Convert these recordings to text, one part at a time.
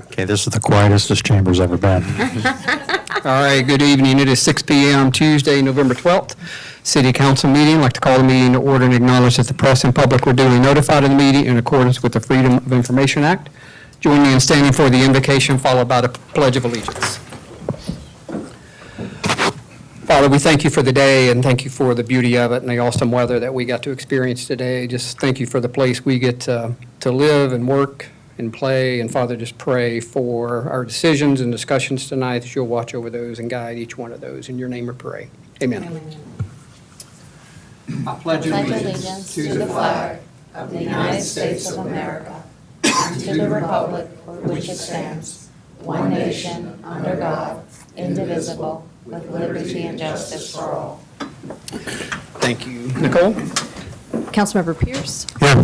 Okay, this is the quietest this chamber's ever been. All right, good evening. It is 6 p.m. Tuesday, November 12th. City Council meeting. I'd like to call the meeting to order and acknowledge that the press and public were duly notified of the meeting in accordance with the Freedom of Information Act. Join me in standing for the invocation, followed by the Pledge of Allegiance. Father, we thank you for the day and thank you for the beauty of it and the awesome weather that we got to experience today. Just thank you for the place we get to live and work and play. And Father, just pray for our decisions and discussions tonight that you'll watch over those and guide each one of those. In your name we pray. Amen. I pledge allegiance to the flag of the United States of America and to the republic for which it stands, one nation, under God, indivisible, with liberty and justice for all. Thank you. Nicole? Councilmember Pierce. Here.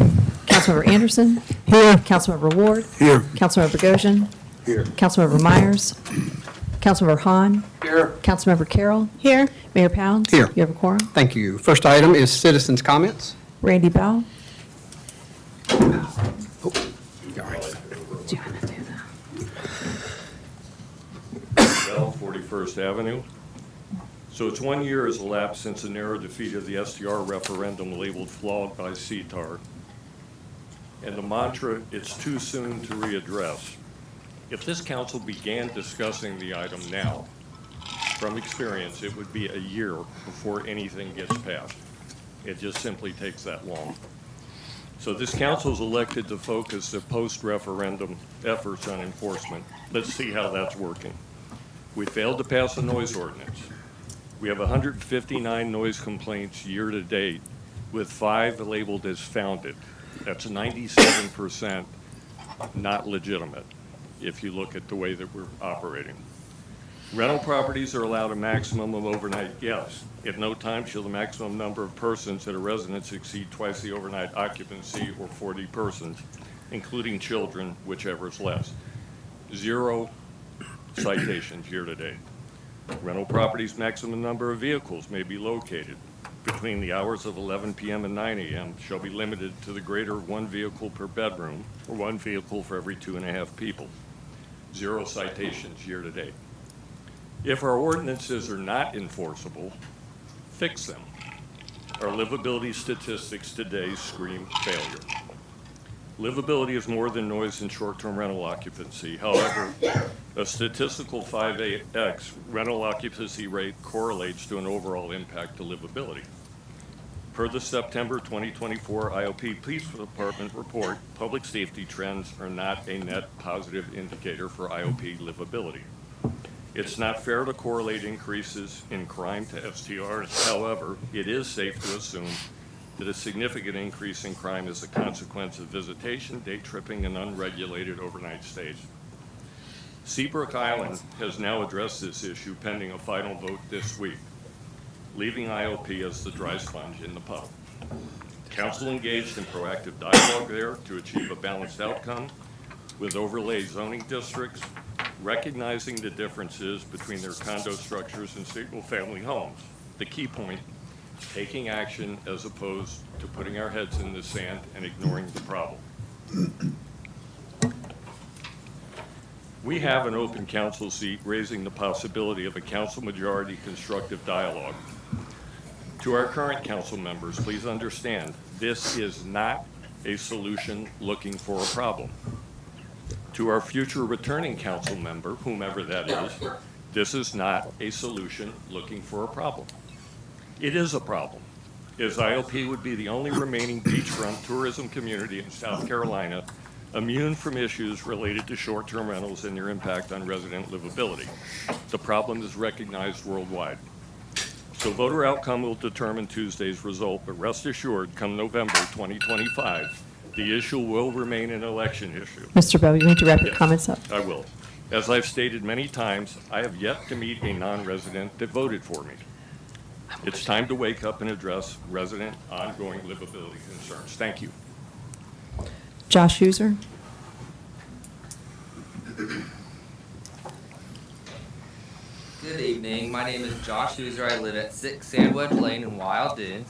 Councilmember Anderson. Here. Councilmember Ward. Here. Councilmember Goshen. Here. Councilmember Myers. Councilmember Hahn. Here. Councilmember Carroll. Here. Mayor Pounds. Here. You have a quorum. Thank you. First item is citizens' comments. Randy Bell. All right. Do you want to do that? Bell, 41st Avenue. So it's 1 year has elapsed since the narrow defeat of the STR referendum labeled flawed by CTAR. And the mantra, it's too soon to readdress. If this council began discussing the item now, from experience, it would be a year before anything gets passed. It just simply takes that long. So this council is elected to focus the post-referendum efforts on enforcement. Let's see how that's working. We failed to pass a noise ordinance. We have 159 noise complaints year to date, with 5 labeled as founded. That's 97% not legitimate, if you look at the way that we're operating. Rental properties are allowed a maximum of overnight guests. At no time shall the maximum number of persons at a residence exceed twice the overnight occupancy or 40 persons, including children, whichever is less. 0 citations year to date. Rental properties' maximum number of vehicles may be located between the hours of 11 p.m. and 9 a.m. shall be limited to the greater 1 vehicle per bedroom or 1 vehicle for every 2.5 people. 0 citations year to date. If our ordinances are not enforceable, fix them. Our livability statistics today scream failure. Livability is more than noise and short-term rental occupancy. However, a statistical 5x rental occupancy rate correlates to an overall impact to livability. Per the September 2024 IOP Police Department report, public safety trends are not a net positive indicator for IOP livability. It's not fair to correlate increases in crime to STRs. However, it is safe to assume that a significant increase in crime is a consequence of visitation, day tripping, and unregulated overnight stays. Seabrook Island has now addressed this issue pending a final vote this week, leaving IOP as the dry sponge in the puddle. Council engaged in proactive dialogue there to achieve a balanced outcome with overlay zoning districts, recognizing the differences between their condo structures and single-family homes. The key point, taking action as opposed to putting our heads in the sand and ignoring the problem. We have an open council seat raising the possibility of a council majority constructive dialogue. To our current council members, please understand, this is not a solution looking for a problem. To our future returning council member, whomever that is, this is not a solution looking for a problem. It is a problem, as IOP would be the only remaining beachfront tourism community in South Carolina immune from issues related to short-term rentals and their impact on resident livability. The problem is recognized worldwide. So voter outcome will determine Tuesday's result, but rest assured, come November 2025, the issue will remain an election issue. Mr. Bell, you need to wrap your comments up. I will. As I've stated many times, I have yet to meet a non-resident that voted for me. It's time to wake up and address resident ongoing livability concerns. Thank you. Josh User. Good evening. My name is Josh Hooser. I live at 6 Sandwich Lane in Wild Dunes.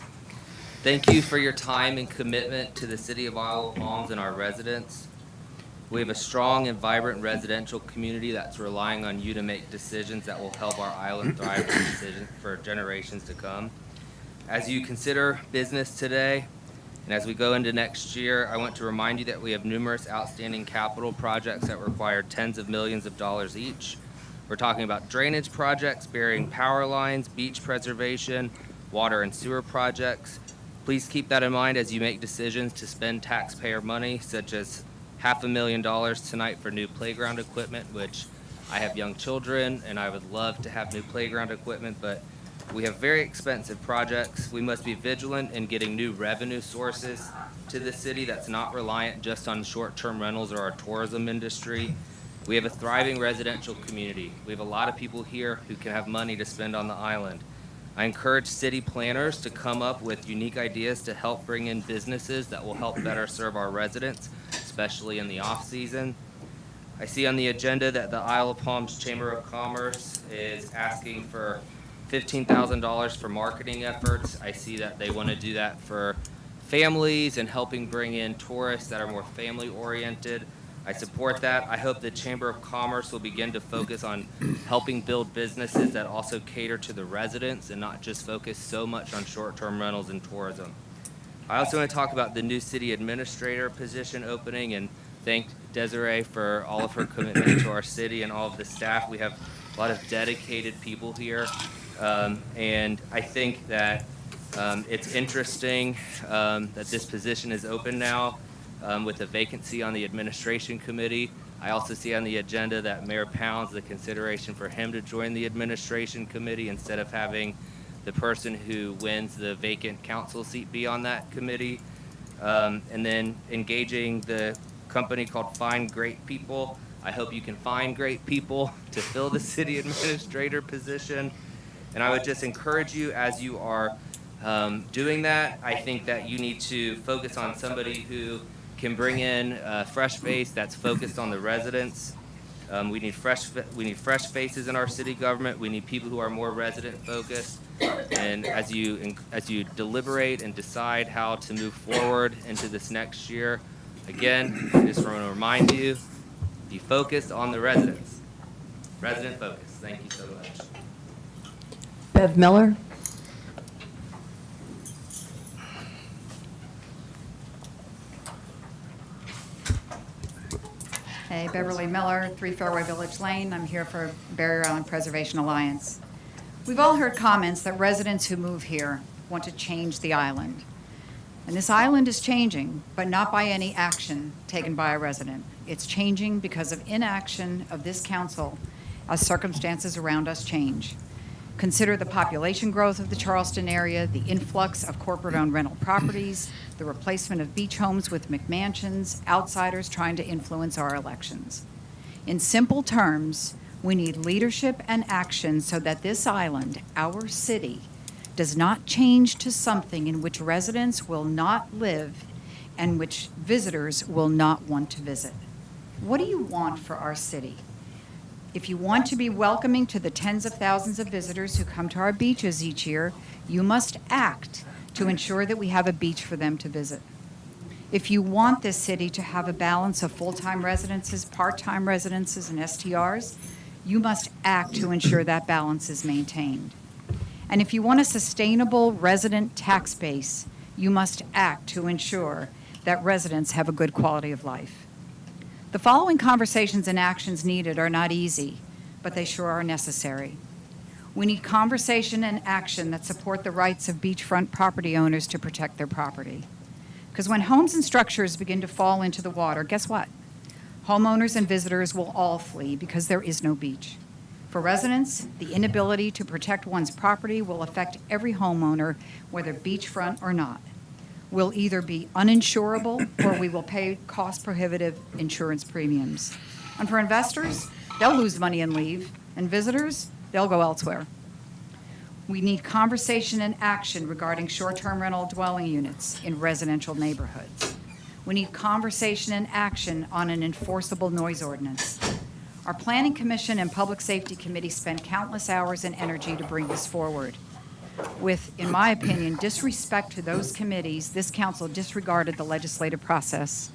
Thank you for your time and commitment to the City of Isle of Palms and our residents. We have a strong and vibrant residential community that's relying on you to make decisions that will help our island thrive for generations to come. As you consider business today, and as we go into next year, I want to remind you that we have numerous outstanding capital projects that require tens of millions of dollars each. We're talking about drainage projects, burying power lines, beach preservation, water and sewer projects. Please keep that in mind as you make decisions to spend taxpayer money, such as $500,000 tonight for new playground equipment, which I have young children and I would love to have new playground equipment, but we have very expensive projects. We must be vigilant in getting new revenue sources to the city that's not reliant just on short-term rentals or our tourism industry. We have a thriving residential community. We have a lot of people here who can have money to spend on the island. I encourage city planners to come up with unique ideas to help bring in businesses that will help better serve our residents, especially in the off-season. I see on the agenda that the Isle of Palms Chamber of Commerce is asking for $15,000 for marketing efforts. I see that they want to do that for families and helping bring in tourists that are more family-oriented. I support that. I hope the Chamber of Commerce will begin to focus on helping build businesses that also cater to the residents and not just focus so much on short-term rentals and tourism. I also want to talk about the new city administrator position opening and thank Desiree for all of her commitment to our city and all of the staff. We have a lot of dedicated people here, and I think that it's interesting that this position is open now with a vacancy on the administration committee. I also see on the agenda that Mayor Pounds, the consideration for him to join the administration committee instead of having the person who wins the vacant council seat be on that committee. And then engaging the company called Find Great People. I hope you can find great people to fill the city administrator position. And I would just encourage you as you are doing that, I think that you need to focus on somebody who can bring in a fresh face that's focused on the residents. We need fresh faces in our city government. We need people who are more resident focused. And as you deliberate and decide how to move forward into this next year, again, I just want to remind you, be focused on the residents. Resident focus. Thank you so much. Bev Miller. Hey, Beverly Miller, 3 Fairway Village Lane. I'm here for Barrier Island Preservation Alliance. We've all heard comments that residents who move here want to change the island. And this island is changing, but not by any action taken by a resident. It's changing because of inaction of this council as circumstances around us change. Consider the population growth of the Charleston area, the influx of corporate-owned rental properties, the replacement of beach homes with McMansions, outsiders trying to influence our elections. In simple terms, we need leadership and action so that this island, our city, does not change to something in which residents will not live and which visitors will not want to visit. What do you want for our city? If you want to be welcoming to the tens of thousands of visitors who come to our beaches each year, you must act to ensure that we have a beach for them to visit. If you want this city to have a balance of full-time residences, part-time residences, and STRs, you must act to ensure that balance is maintained. And if you want a sustainable resident tax base, you must act to ensure that residents have a good quality of life. The following conversations and actions needed are not easy, but they sure are necessary. We need conversation and action that support the rights of beachfront property owners to protect their property. Because when homes and structures begin to fall into the water, guess what? Homeowners and visitors will all flee because there is no beach. For residents, the inability to protect one's property will affect every homeowner, whether beachfront or not. We'll either be uninsurable or we will pay cost-prohibitive insurance premiums. And for investors, they'll lose money and leave. And visitors, they'll go elsewhere. We need conversation and action regarding short-term rental dwelling units in residential neighborhoods. We need conversation and action on an enforceable noise ordinance. Our Planning Commission and Public Safety Committee spent countless hours and energy to bring this forward. With, in my opinion, disrespect to those committees, this council disregarded the legislative process,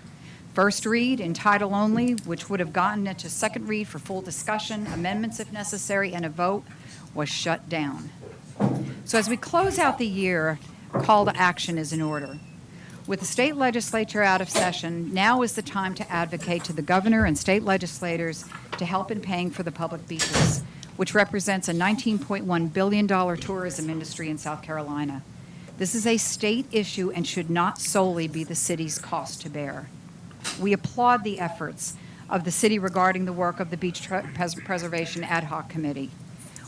First read in title only, which would have gotten it to second read for full discussion, amendments if necessary, and a vote, was shut down. So as we close out the year, call to action is in order. With the state legislature out of session, now is the time to advocate to the governor and state legislators to help in paying for the public beaches, which represents a $19.1 billion tourism industry in South Carolina. This is a state issue and should not solely be the city's cost to bear. We applaud the efforts of the city regarding the work of the Beach Preservation Ad Hoc Committee.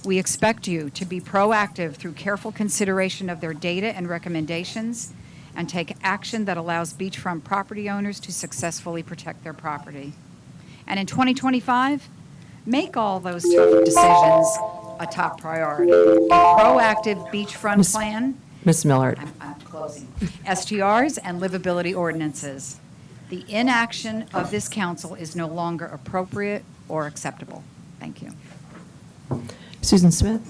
We expect you to be proactive through careful consideration of their data and recommendations and take action that allows beachfront property owners to successfully protect their property. And in 2025, make all those tough decisions a top priority. A proactive beachfront plan. Ms. Miller, I'm closing. STRs and livability ordinances. The inaction of this council is no longer appropriate or acceptable. Thank you. Susan Smith.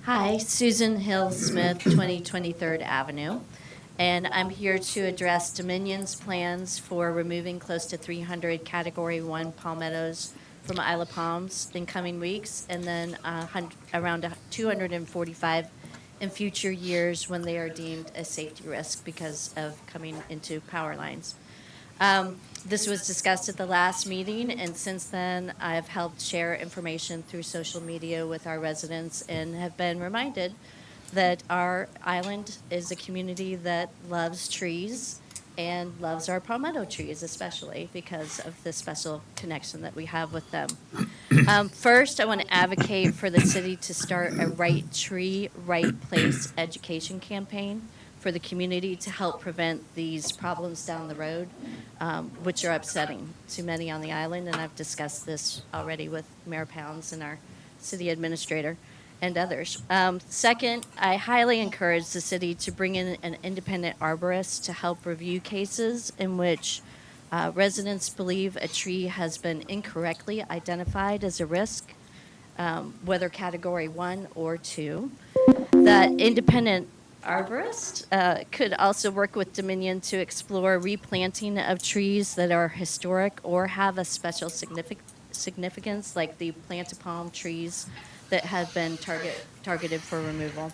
Hi, Susan Hill Smith, 2023rd Avenue, and I'm here to address Dominion's plans for removing close to 300 Category 1 palmettos from Isle of Palms in coming weeks, and then around 245 in future years when they are deemed a safety risk because of coming into power lines. This was discussed at the last meeting, and since then, I've helped share information through social media with our residents and have been reminded that our island is a community that loves trees and loves our palmetto trees, especially because of the special connection that we have with them. First, I want to advocate for the city to start a Right Tree, Right Place education campaign for the community to help prevent these problems down the road, which are upsetting to many on the island, and I've discussed this already with Mayor Pounds and our city administrator and others. Second, I highly encourage the city to bring in an independent arborist to help review cases in which residents believe a tree has been incorrectly identified as a risk, whether Category 1 or 2. That independent arborist could also work with Dominion to explore replanting of trees that are historic or have a special significance, like the plant-a-palm trees that have been targeted for removal.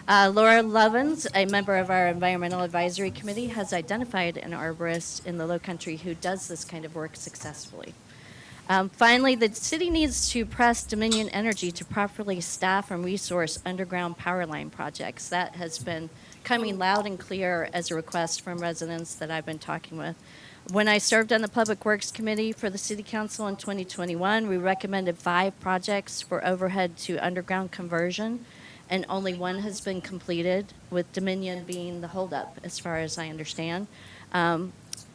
Laura Lovins, a member of our Environmental Advisory Committee, has identified an arborist in the Low Country who does this kind of work successfully. Finally, the city needs to press Dominion Energy to properly staff and resource underground power line projects. That has been coming loud and clear as a request from residents that I've been talking with. When I served on the Public Works Committee for the City Council in 2021, we recommended 5 projects for overhead to underground conversion, and only 1 has been completed, with Dominion being the holdup, as far as I understand.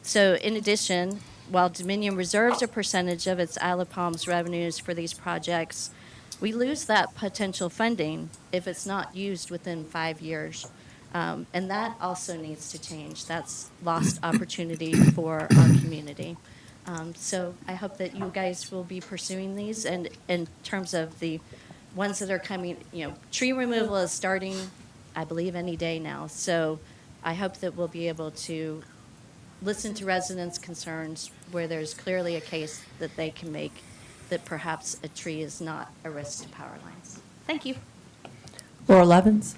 So in addition, while Dominion reserves a percentage of its Isle of Palms revenues for these projects, we lose that potential funding if it's not used within 5 years. And that also needs to change. That's lost opportunity for our community. So I hope that you guys will be pursuing these. And in terms of the ones that are coming, tree removal is starting, I believe, any day now. So I hope that we'll be able to listen to residents' concerns where there's clearly a case that they can make that perhaps a tree is not a risk to power lines. Thank you. Laura Levins.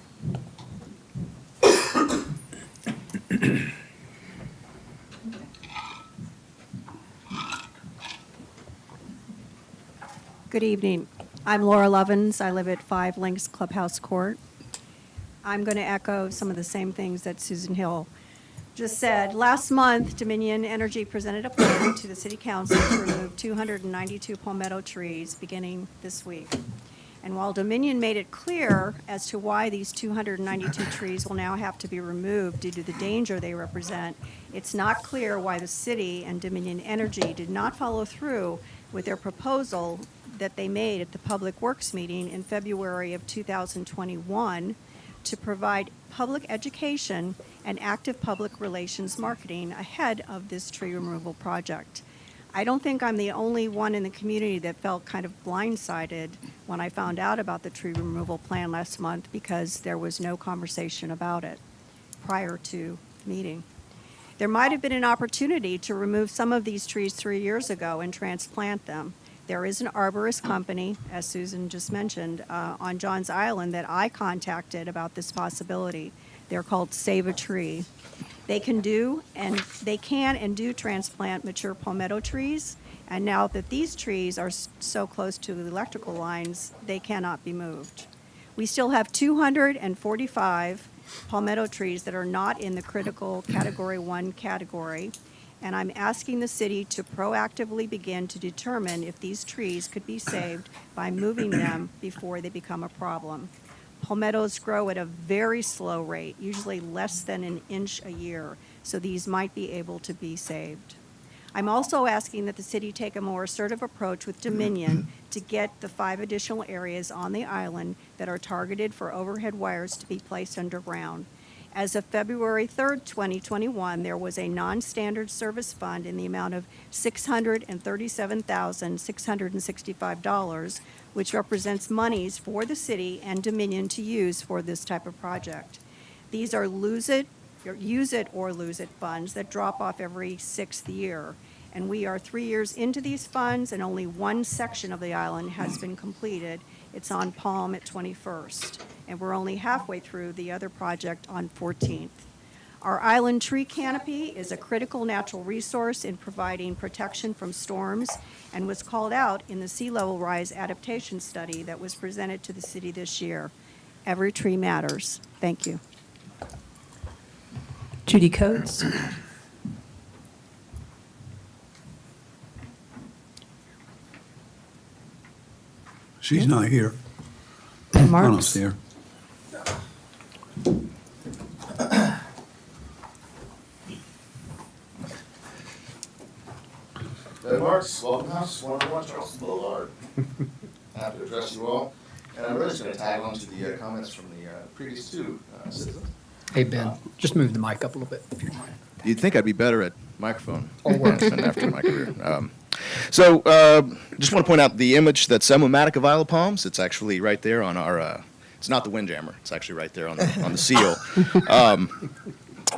Good evening. I'm Laura Lovins. I live at 5 Links Clubhouse Court. I'm going to echo some of the same things that Susan Hill just said. Last month, Dominion Energy presented a plan to the City Council to remove 292 palmetto trees beginning this week. And while Dominion made it clear as to why these 292 trees will now have to be removed due to the danger they represent, it's not clear why the city and Dominion Energy did not follow through with their proposal that they made at the Public Works meeting in February of 2021 to provide public education and active public relations marketing ahead of this tree removal project. I don't think I'm the only one in the community that felt kind of blindsided when I found out about the tree removal plan last month because there was no conversation about it prior to the meeting. There might have been an opportunity to remove some of these trees 3 years ago and transplant them. There is an arborist company, as Susan just mentioned, on Johns Island that I contacted about this possibility. They're called Save a Tree. They can and do transplant mature palmetto trees, and now that these trees are so close to the electrical lines, they cannot be moved. We still have 245 palmetto trees that are not in the critical Category 1 category, and I'm asking the city to proactively begin to determine if these trees could be saved by moving them before they become a problem. Palmettos grow at a very slow rate, usually less than an inch a year, so these might be able to be saved. I'm also asking that the city take a more assertive approach with Dominion to get the 5 additional areas on the island that are targeted for overhead wires to be placed underground. As of February 3rd, 2021, there was a non-standard service fund in the amount of $637,665, which represents monies for the city and Dominion to use for this type of project. These are use it or lose it funds that drop off every 6th year. And we are 3 years into these funds, and only one section of the island has been completed. It's on Palm at 21st. And we're only halfway through the other project on 14th. Our island tree canopy is a critical natural resource in providing protection from storms and was called out in the sea level rise adaptation study that was presented to the city this year. Every tree matters. Thank you. Judy Coates. She's not here. I don't Marks. see her. Doug Marks, welcome house, 101 Charleston Boulevard. Happy to address you all. And I'm really just going to tag on to the comments from the previous two citizens. Hey, Ben, just move the mic up a little bit, if you don't mind. You'd think I'd be better at microphone All works. management after my career. Just want to point out the image that's emblematic of Isle of Palms. It's actually right there on our, it's not the Windjammer. It's actually right there on the seal.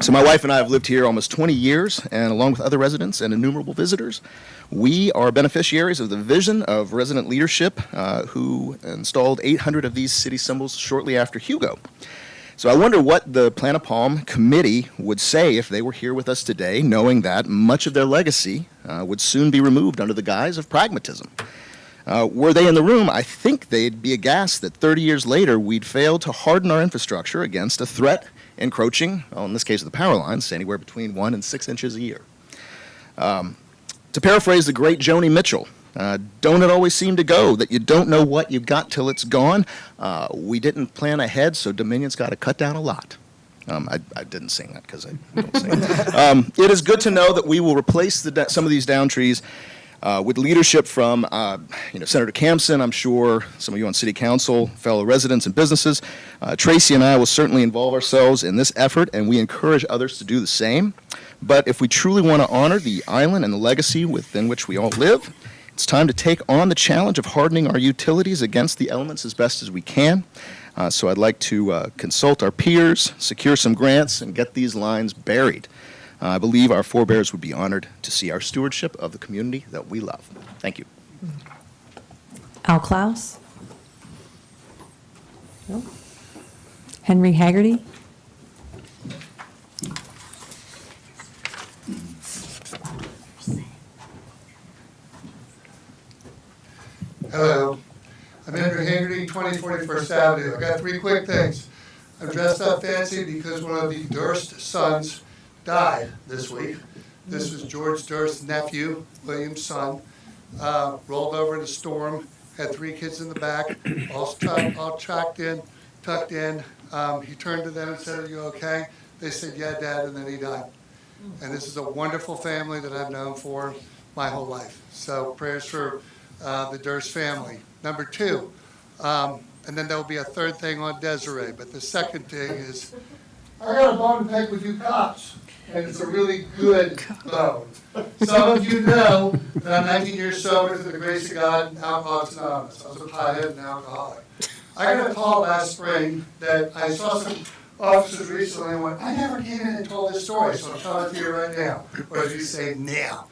So my wife and I have lived here almost 20 years, and along with other residents and innumerable visitors, we are beneficiaries of the vision of resident leadership who installed 800 of these city symbols shortly after Hugo. So I wonder what the Plan a Palm committee would say if they were here with us today, knowing that much of their legacy would soon be removed under the guise of pragmatism. Were they in the room, I think they'd be aghast that 30 years later we'd fail to harden our infrastructure against a threat encroaching, well, in this case of the power lines, anywhere between 1 and 6 inches a year. To paraphrase the great Joni Mitchell, don't it always seem to go that you don't know what you've got till it's gone? We didn't plan ahead, so Dominion's got to cut down a lot. I didn't sing that because I don't sing. It is good to know that we will replace some of these down trees with leadership from Senator Campson. I'm sure some of you on City Council, fellow residents and businesses. Tracy and I will certainly involve ourselves in this effort, and we encourage others to do the same. But if we truly want to honor the island and the legacy within which we all live, it's time to take on the challenge of hardening our utilities against the elements as best as we can. So I'd like to consult our peers, secure some grants, and get these lines buried. I believe our forebears would be honored to see our stewardship of the community that we love. Thank you. Al Klaus. No. Henry Haggerty. Hello, I'm Andrew Haggerty, 2041st Avenue. I got 3 quick things. I'm dressed up fancy because one of the Durst sons died this week. This was George Durst's nephew, William's son. Rolled over in a storm, had 3 kids in the back, all tucked in. He turned to them and said, "Are you okay?" They said, "Yeah, Dad," and then he died. And this is a wonderful family that I've known for my whole life. So prayers for the Durst family. Number 2, and then there will be a third thing on Desiree, but the second thing is I got a bone to pick with you cops, and it's a really good bone. Some of you know that I'm 19 years sober through the grace of God and Alcoholics Anonymous. I was a pothead and alcoholic. I got a call last spring that I saw some officers recently and went, I never came in and told this story, so I'm telling it to you right now. Or as you say, now.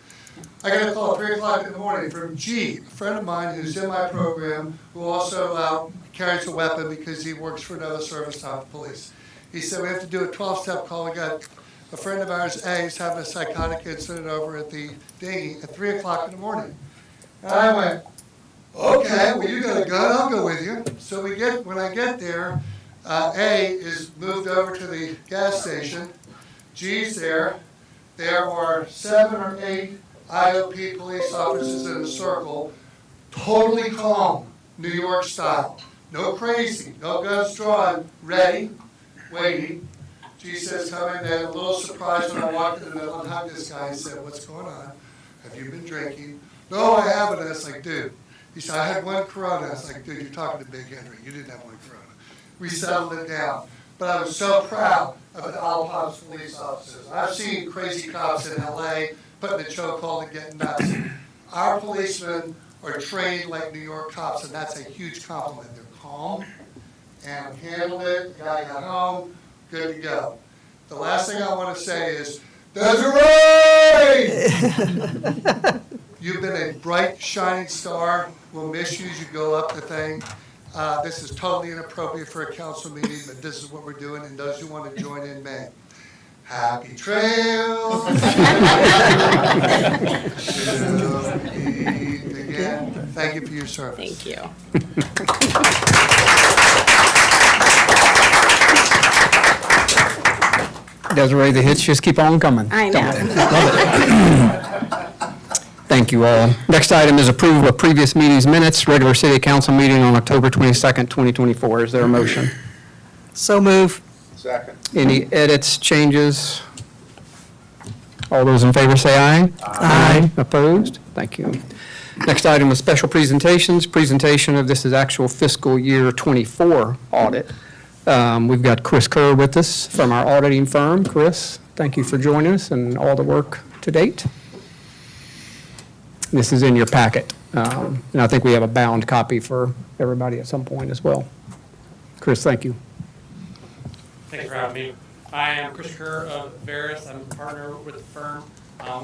I got a call at 3 o'clock in the morning from G, a friend of mine who's in my program, who also carries a weapon because he works for another service, not the police. He said, we have to do a 12-step call. We got a friend of ours, A, is having a psychotic incident over at the dinghy at 3 o'clock in the morning. And I went, okay, well, you got a gun, I'll go with you. So when I get there, A is moved over to the gas station. G's there. There are 7 or 8 IOP police officers in a circle, totally calm, New York style. No crazy, no guns drawn, ready, waiting. G says, come in there, a little surprised when I walked in the middle and hugged this guy and said, what's going on? Have you been drinking? No, I haven't. And I was like, dude. He said, I had 1 Corona. I was like, dude, you're talking to Big Henry. You didn't have 1 Corona. We settled it down. But I was so proud of the Isle Palms police officers. I've seen crazy cops in LA putting the chokehold and getting nuts. Our policemen are trained like New York cops, and that's a huge compliment. They're calm and handled it. The guy got home, good to go. The last thing I want to say is, Desiree! You've been a bright, shining star. We'll miss you as you go up the thing. This is totally inappropriate for a council meeting, but this is what we're doing, and those who want to join in may. Happy trails to meet again. Thank you for your service. Thank you. Desiree, the hits just keep on coming. I know. Love it. Thank you all. Next item is approval of previous meetings minutes, regular city council meeting on October 22nd, 2024. Is there a motion? So move. Second. Any edits, changes? All those in favor say aye. Aye. Opposed? Thank you. Next item is special presentations. Presentation of this is actual fiscal year 24 audit. We've got Chris Kerr with us from our auditing firm. Chris, thank you for joining us and all the work to date. This is in your packet, and I think we have a bound copy for everybody at some point as well. Chris, thank you. Thanks for having me. I am Chris Kerr of Veris. I'm a partner with the firm.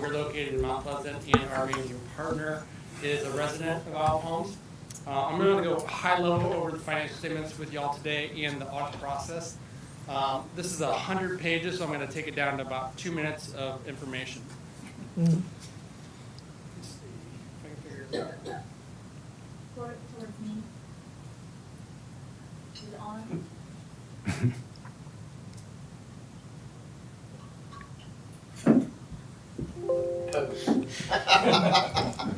We're located in Mount Pleasant, and our managing partner is a resident of Isle Palms. I'm going to go high level over the financial statements with y'all today and the audit process. This is 100 pages, so I'm going to take it down to about 2 minutes of information. Let's see if I can figure this out. Towards me. Is it on?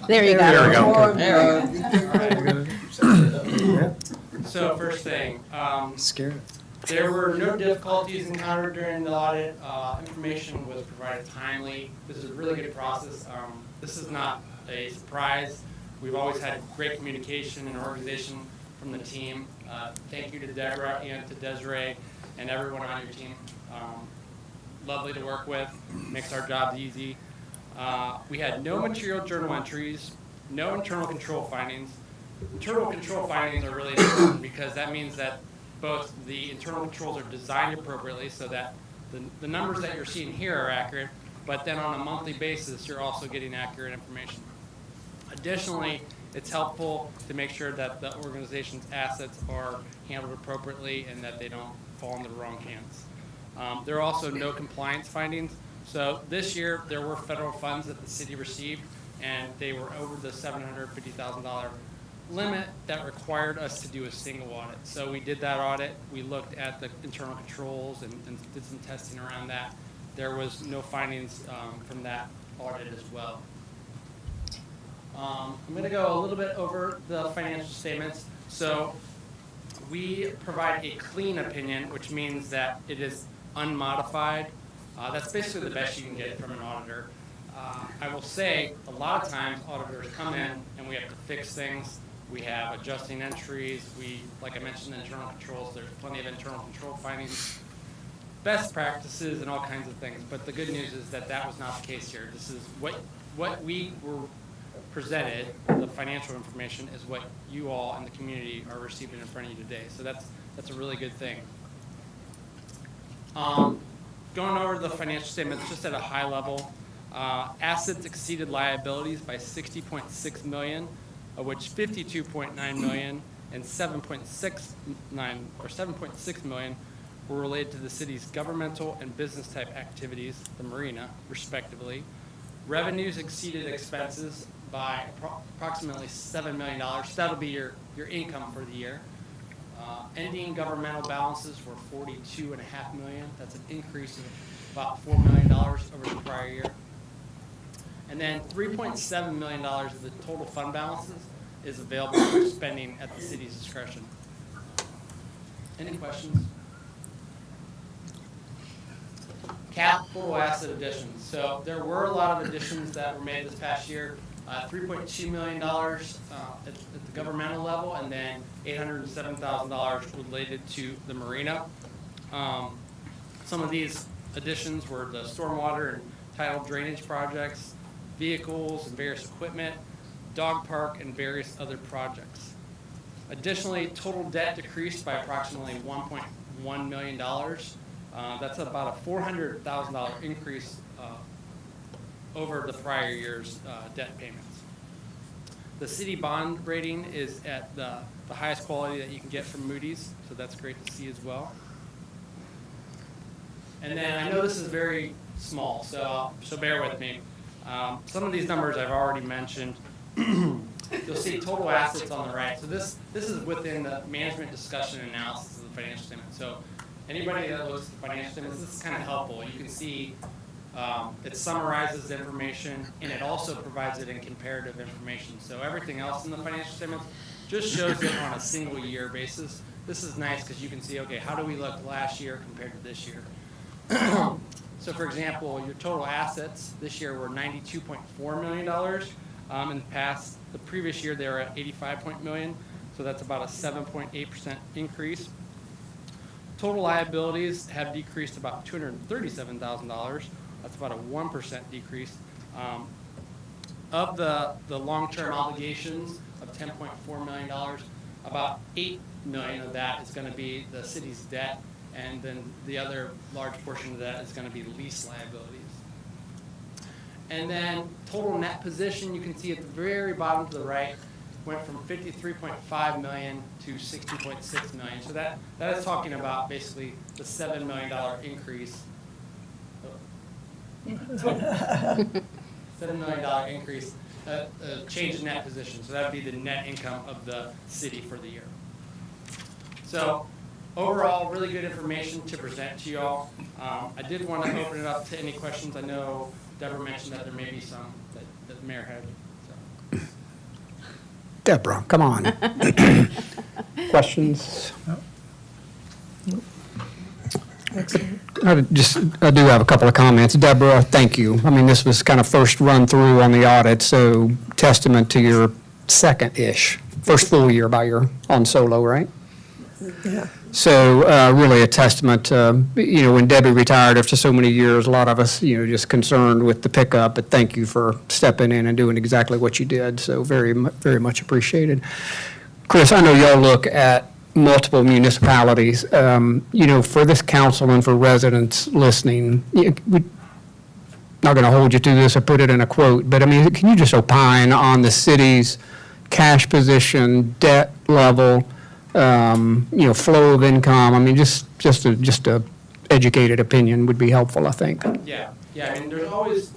There you go. There we go. So first thing, there were no difficulties encountered during the audit. Information was provided timely. This is a really good process. This is not a surprise. We've always had great communication and organization from the team. Thank you to Deborah and to Desiree and everyone on your team. Lovely to work with, makes our jobs easy. We had no material journal entries, no internal control findings. Internal control findings are really important because that means that both the internal controls are designed appropriately so that the numbers that you're seeing here are accurate, but then on a monthly basis, you're also getting accurate information. Additionally, it's helpful to make sure that the organization's assets are handled appropriately and that they don't fall into the wrong hands. There are also no compliance findings. So this year, there were federal funds that the city received, and they were over the $750,000 limit that required us to do a single audit. So we did that audit. We looked at the internal controls and did some testing around that. There was no findings from that audit as well. I'm going to go a little bit over the financial statements. So we provide a clean opinion, which means that it is unmodified. That's basically the best you can get from an auditor. I will say a lot of times auditors come in and we have to fix things. We have adjusting entries. Like I mentioned, internal controls. There's plenty of internal control findings. best practices and all kinds of things. But the good news is that that was not the case here. This is what we were presented, the financial information, is what you all in the community are receiving in front of you today. So that's a really good thing. Going over the financial statements just at a high level, assets exceeded liabilities by $60.6 million, of which $52.9 million and $7.6 million were related to the city's governmental and business type activities, the marina, respectively. Revenues exceeded expenses by approximately $7 million. That'll be your income for the year. Ending governmental balances were $42.5 million. That's an increase of about $4 million over the prior year. And then $3.7 million of the total fund balances is available for spending at the city's discretion. Any questions? Capital asset additions. So there were a lot of additions that were made this past year. $3.2 million at the governmental level, and then $807,000 related to the marina. Some of these additions were the stormwater and tidal drainage projects, vehicles and various equipment, dog park, and various other projects. Additionally, total debt decreased by approximately $1.1 million. That's about a $400,000 increase over the prior year's debt payments. The city bond rating is at the highest quality that you can get from Moody's, so that's great to see as well. And then I know this is very small, so bear with me. Some of these numbers I've already mentioned. You'll see total assets on the right. So this is within the management discussion and analysis of the financial statement. So anybody that looks at the financial statements, this is kind of helpful. You can see it summarizes the information, and it also provides it in comparative information. So everything else in the financial statements just shows it on a single year basis. This is nice because you can see, okay, how do we look last year compared to this year? So for example, your total assets this year were $92.4 million. In the previous year, they were at $85 million. So that's about a 7.8% increase. Total liabilities have decreased about $237,000. That's about a 1% decrease. Of the long-term obligations of $10.4 million, about $8 million of that is going to be the city's debt, and then the other large portion of that is going to be lease liabilities. And then total net position, you can see at the very bottom to the right, went from $53.5 million to $60.6 million. So that is talking about basically the $7 million increase. $7 million increase, change in net position. So that would be the net income of the city for the year. So overall, really good information to present to you all. I did want to open it up to any questions. I know Deborah mentioned that there may be some that the mayor had. So. Deborah, come on. Questions? I do have a couple of comments. Deborah, thank you. I mean, this was kind of first run through on the audit, so testament to your first full year by your on solo, right? Yeah. So really a testament to, when Debbie retired after so many years, a lot of us, just concerned with the pickup, but thank you for stepping in and doing exactly what you did. So very, very much appreciated. Chris, I know y'all look at multiple municipalities. For this council and for residents listening, we're not going to hold you to this or put it in a quote, but I mean, can you just opine on the city's cash position, debt level, flow of income? I mean, just a educated opinion would be helpful, I think. Yeah. I mean, there's always,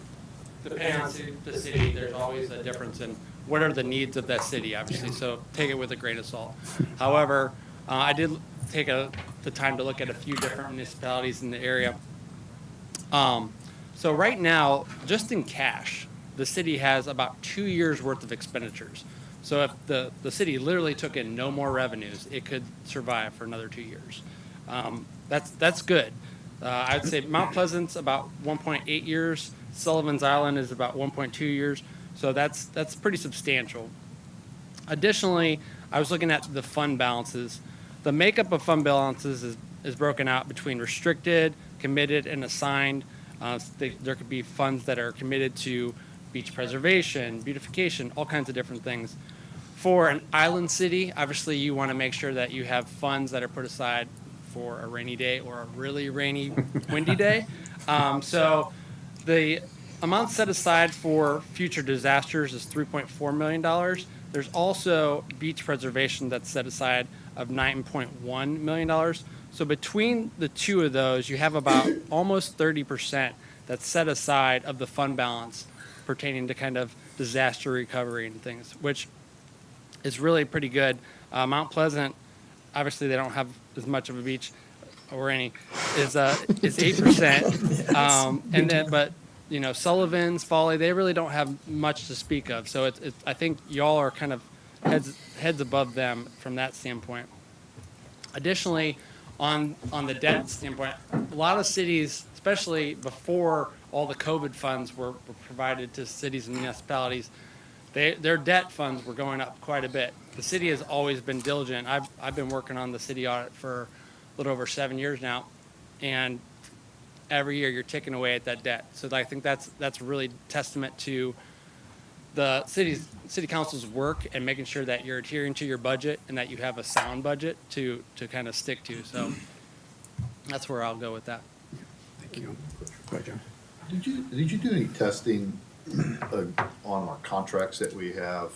depending on the city, there's always a difference in what are the needs of that city, obviously. So take it with a grain of salt. However, I did take the time to look at a few different municipalities in the area. So right now, just in cash, the city has about 2 years worth of expenditures. So if the city literally took in no more revenues, it could survive for another 2 years. That's good. I'd say Mount Pleasant's about 1.8 years. Sullivan's Island is about 1.2 years. So that's pretty substantial. Additionally, I was looking at the fund balances. The makeup of fund balances is broken out between restricted, committed and assigned. There could be funds that are committed to beach preservation, beautification, all kinds of different things. For an island city, obviously you want to make sure that you have funds that are put aside for a rainy day or a really rainy, windy day. So the amount set aside for future disasters is $3.4 million. There's also beach preservation that's set aside of $9.1 million. So between the two of those, you have about almost 30% that's set aside of the fund balance pertaining to kind of disaster recovery and things, which is really pretty good. Mount Pleasant, obviously they don't have as much of a beach or any, is 8%. And then, but you know, Sullivan's, Folly, they really don't have much to speak of. So it's I think y'all are kind of heads above them from that standpoint. Additionally, on the debt standpoint, a lot of cities, especially before all the COVID funds were provided to cities and municipalities, their debt funds were going up quite a bit. The city has always been diligent. I've been working on the city audit for a little over 7 years now, and every year you're ticking away at that debt. So I think that's really testament to the city council's work and making sure that you're adhering to your budget and that you have a sound budget to kind of stick to. So that's where I'll go with that. Thank you. Go ahead, John. Did you do any testing on our contracts that we have,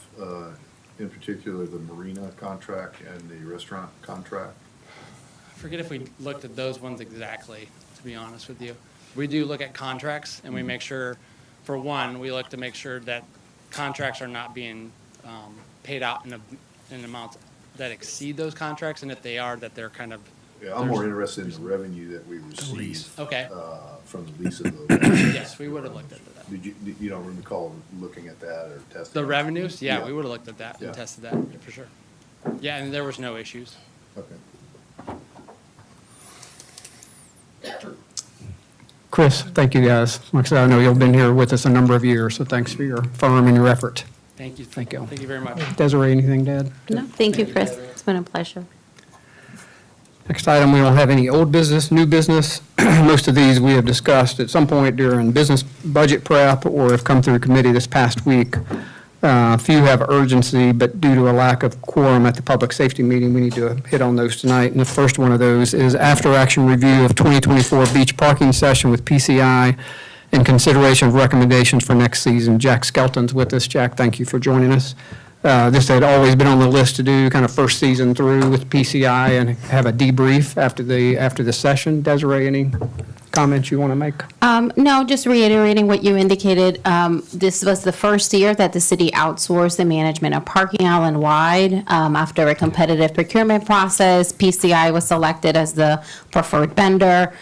in particular the marina contract and the restaurant contract? I forget if we looked at those ones exactly, to be honest with you. We do look at contracts, and we make sure, for one, we look to make sure that contracts are not being paid out in amounts that exceed those contracts, and if they are, that they're kind of. Yeah, I'm more interested in the revenue that we receive. Okay. From the lease of those. Yes, we would have looked at that. You don't recall looking at that or testing? The revenues? Yeah, we would have looked at that Yeah. and tested that, for sure. Yeah, and there was no issues. Okay. Chris, thank you guys. Like I said, I know you've been here with us a number of years, so thanks for your firm and your effort. Thank you. Thank you. Thank you very much. Desiree, anything to add? No, thank you, Chris. It's been a pleasure. Next item, we don't have any old business, new business. Most of these we have discussed at some point during business budget prep or have come through committee this past week. A few have urgency, but due to a lack of quorum at the public safety meeting, we need to hit on those tonight. And the first one of those is after-action review of 2024 beach parking session with PCI and consideration of recommendations for next season. Jack Skelton's with us. Jack, thank you for joining us. This had always been on the list to do kind of first season through with PCI and have a debrief after the session. Desiree, any comments you want to make? No, just reiterating what you indicated. This was the first year that the city outsourced the management of parking island-wide. After a competitive procurement process, PCI was selected as the preferred vendor.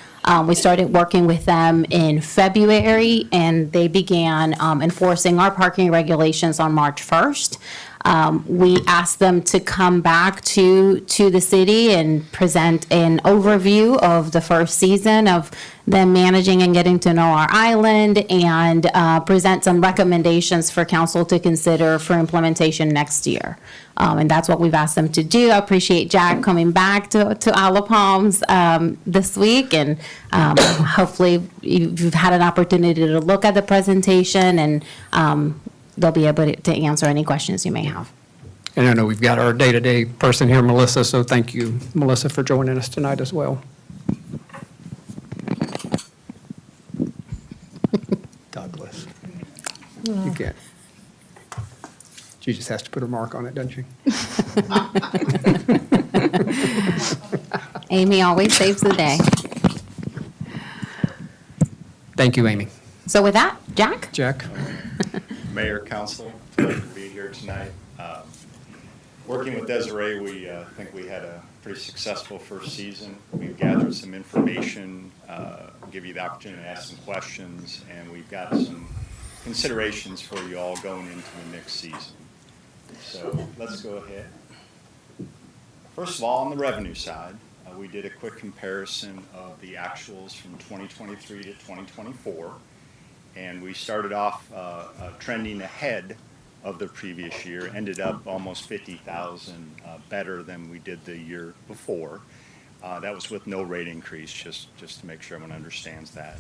We started working with them in February, and they began enforcing our parking regulations on March 1st. We asked them to come back to the city and present an overview of the first season of them managing and getting to know our island and present some recommendations for council to consider for implementation next year. And that's what we've asked them to do. I appreciate Jack coming back to Isle of Palms this week, and hopefully you've had an opportunity to look at the presentation, and they'll be able to answer any questions you may have. And I know we've got our day-to-day person here, Melissa, so thank you, Melissa, for joining us tonight as well. Douglas. You can't. She just has to put her mark on it, doesn't she? Amy always saves the day. Thank you, Amy. So with that, Jack? Jack? Mayor, council, pleasure to be here tonight. Working with Desiree, we think we had a pretty successful first season. We've gathered some information, give you the opportunity to ask some questions, and we've got some considerations for you all going into the next season. So let's go ahead. First of all, on the revenue side, we did a quick comparison of the actuals from 2023 to 2024. And we started off trending ahead of the previous year, ended up almost 50,000 better than we did the year before. That was with no rate increase, just to make sure everyone understands that.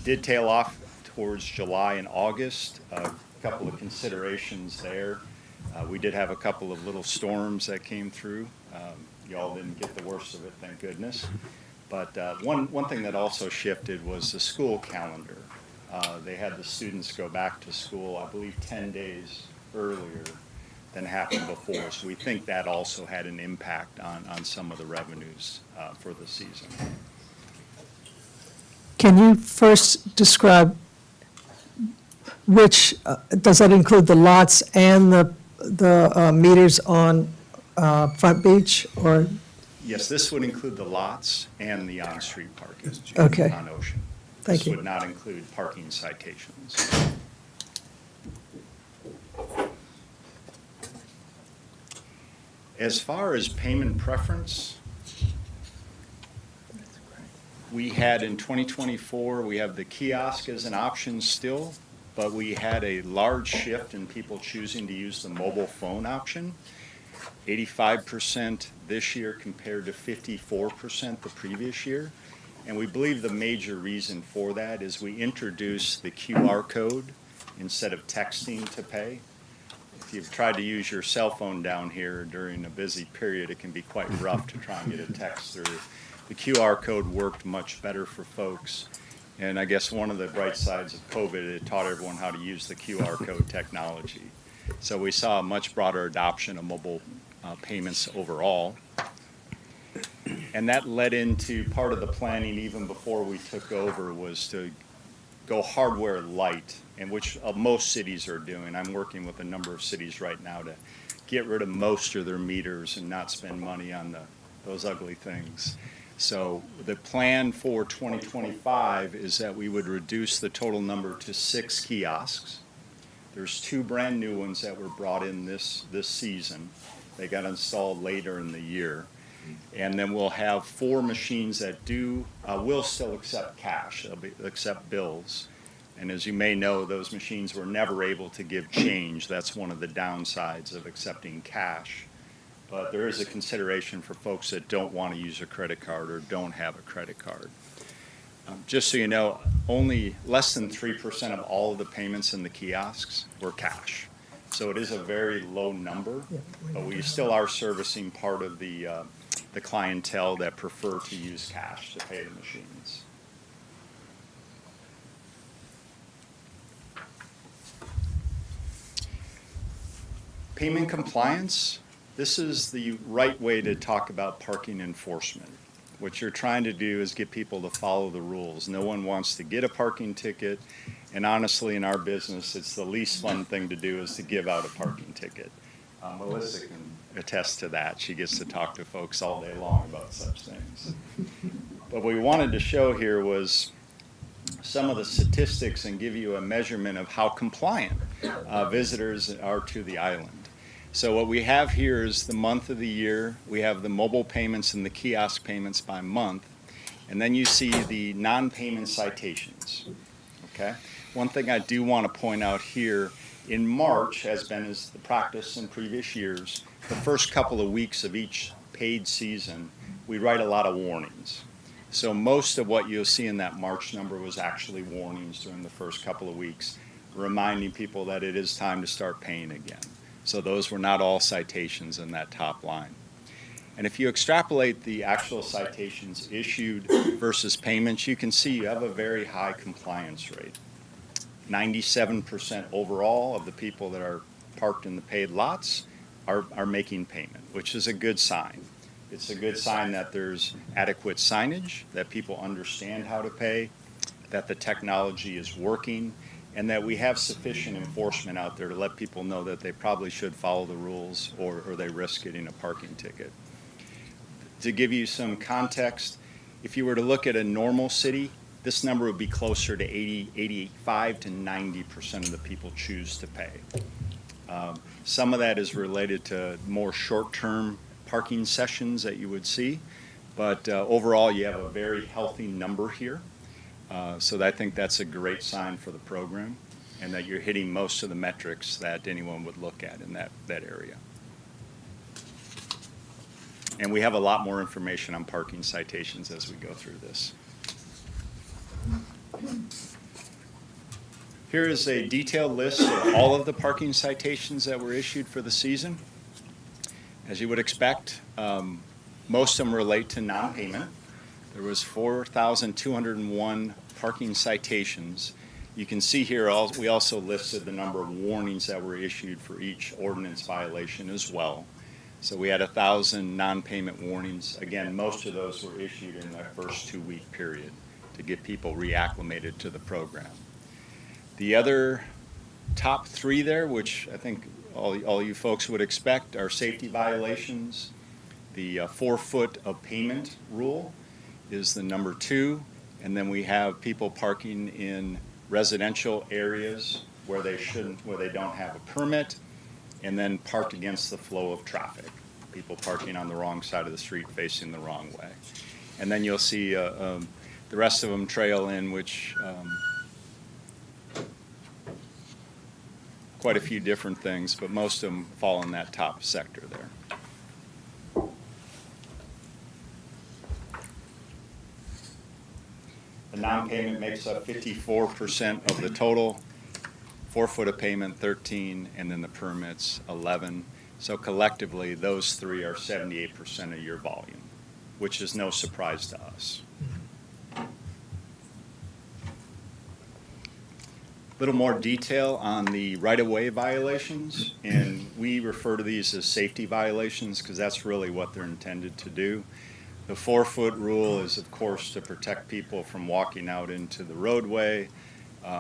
Did tail off towards July and August. A couple of considerations there. We did have a couple of little storms that came through. Y'all didn't get the worst of it, thank goodness. But one thing that also shifted was the school calendar. They had the students go back to school, I believe, 10 days earlier than happened before. So we think that also had an impact on some of the revenues for the season. Can you first describe which, does that include the lots and the meters on Front Beach, or? Yes, this would include the lots and the on-street parking Okay. on Ocean. Thank you. This would not include parking citations. As far as payment preference, we had in 2024, we have the kiosk as an option still, but we had a large shift in people choosing to use the mobile phone option. 85% this year compared to 54% the previous year. And we believe the major reason for that is we introduced the QR code instead of texting to pay. If you've tried to use your cell phone down here during a busy period, it can be quite rough to try and get a text through. The QR code worked much better for folks. And I guess one of the bright sides of COVID, it taught everyone how to use the QR code technology. So we saw a much broader adoption of mobile payments overall. And that led into part of the planning even before we took over was to go hardware light, and which most cities are doing. I'm working with a number of cities right now to get rid of most of their meters and not spend money on those ugly things. So the plan for 2025 is that we would reduce the total number to 6 kiosks. There's 2 brand new ones that were brought in this season. They got installed later in the year. And then we'll have 4 machines that will still accept cash, they'll accept bills. And as you may know, those machines were never able to give change. That's one of the downsides of accepting cash. But there is a consideration for folks that don't want to use a credit card or don't have a credit card. Just so you know, only less than 3% of all of the payments in the kiosks were cash. So it is a very low number, but we still are servicing part of the clientele that prefer to use cash to pay the machines. Payment compliance, this is the right way to talk about parking enforcement. What you're trying to do is get people to follow the rules. No one wants to get a parking ticket, and honestly, in our business, it's the least fun thing to do is to give out a parking ticket. Melissa can attest to that. She gets to talk to folks all day long about such things. But what we wanted to show here was some of the statistics and give you a measurement of how compliant visitors are to the island. So what we have here is the month of the year. We have the mobile payments and the kiosk payments by month. And then you see the non-payment citations. Okay? One thing I do want to point out here, in March, has been as the practice in previous years, the first couple of weeks of each paid season, we write a lot of warnings. So most of what you'll see in that March number was actually warnings during the first couple of weeks, reminding people that it is time to start paying again. So those were not all citations in that top line. And if you extrapolate the actual citations issued versus payments, you can see you have a very high compliance rate. 97% overall of the people that are parked in the paid lots are making payment, which is a good sign. It's a good sign that there's adequate signage, that people understand how to pay, that the technology is working, and that we have sufficient enforcement out there to let people know that they probably should follow the rules or they risk getting a parking ticket. To give you some context, if you were to look at a normal city, this number would be closer to 85 to 90% of the people choose to pay. Some of that is related to more short-term parking sessions that you would see, but overall you have a very healthy number here. So I think that's a great sign for the program, and that you're hitting most of the metrics that anyone would look at in that area. And we have a lot more information on parking citations as we go through this. Here is a detailed list of all of the parking citations that were issued for the season. As you would expect, most of them relate to non-payment. There was 4,201 parking citations. You can see here we also listed the number of warnings that were issued for each ordinance violation as well. So we had 1,000 non-payment warnings. Again, most of those were issued in that first 2-week period to get people reacclimated to the program. The other top 3 there, which I think all you folks would expect, are safety violations. The 4-foot of payment rule is the number 2. And then we have people parking in residential areas where they don't have a permit, and then parked against the flow of traffic. People parking on the wrong side of the street facing the wrong way. And then you'll see the rest of them trail in, which quite a few different things, but most of them fall in that top sector there. The non-payment makes up 54% of the total. 4-foot of payment, 13, and then the permits, 11. So collectively, those 3 are 78% of your volume, which is no surprise to us. A little more detail on the right-of-way violations, and we refer to these as safety violations because that's really what they're intended to do. The 4-foot rule is, of course, to protect people from walking out into the roadway.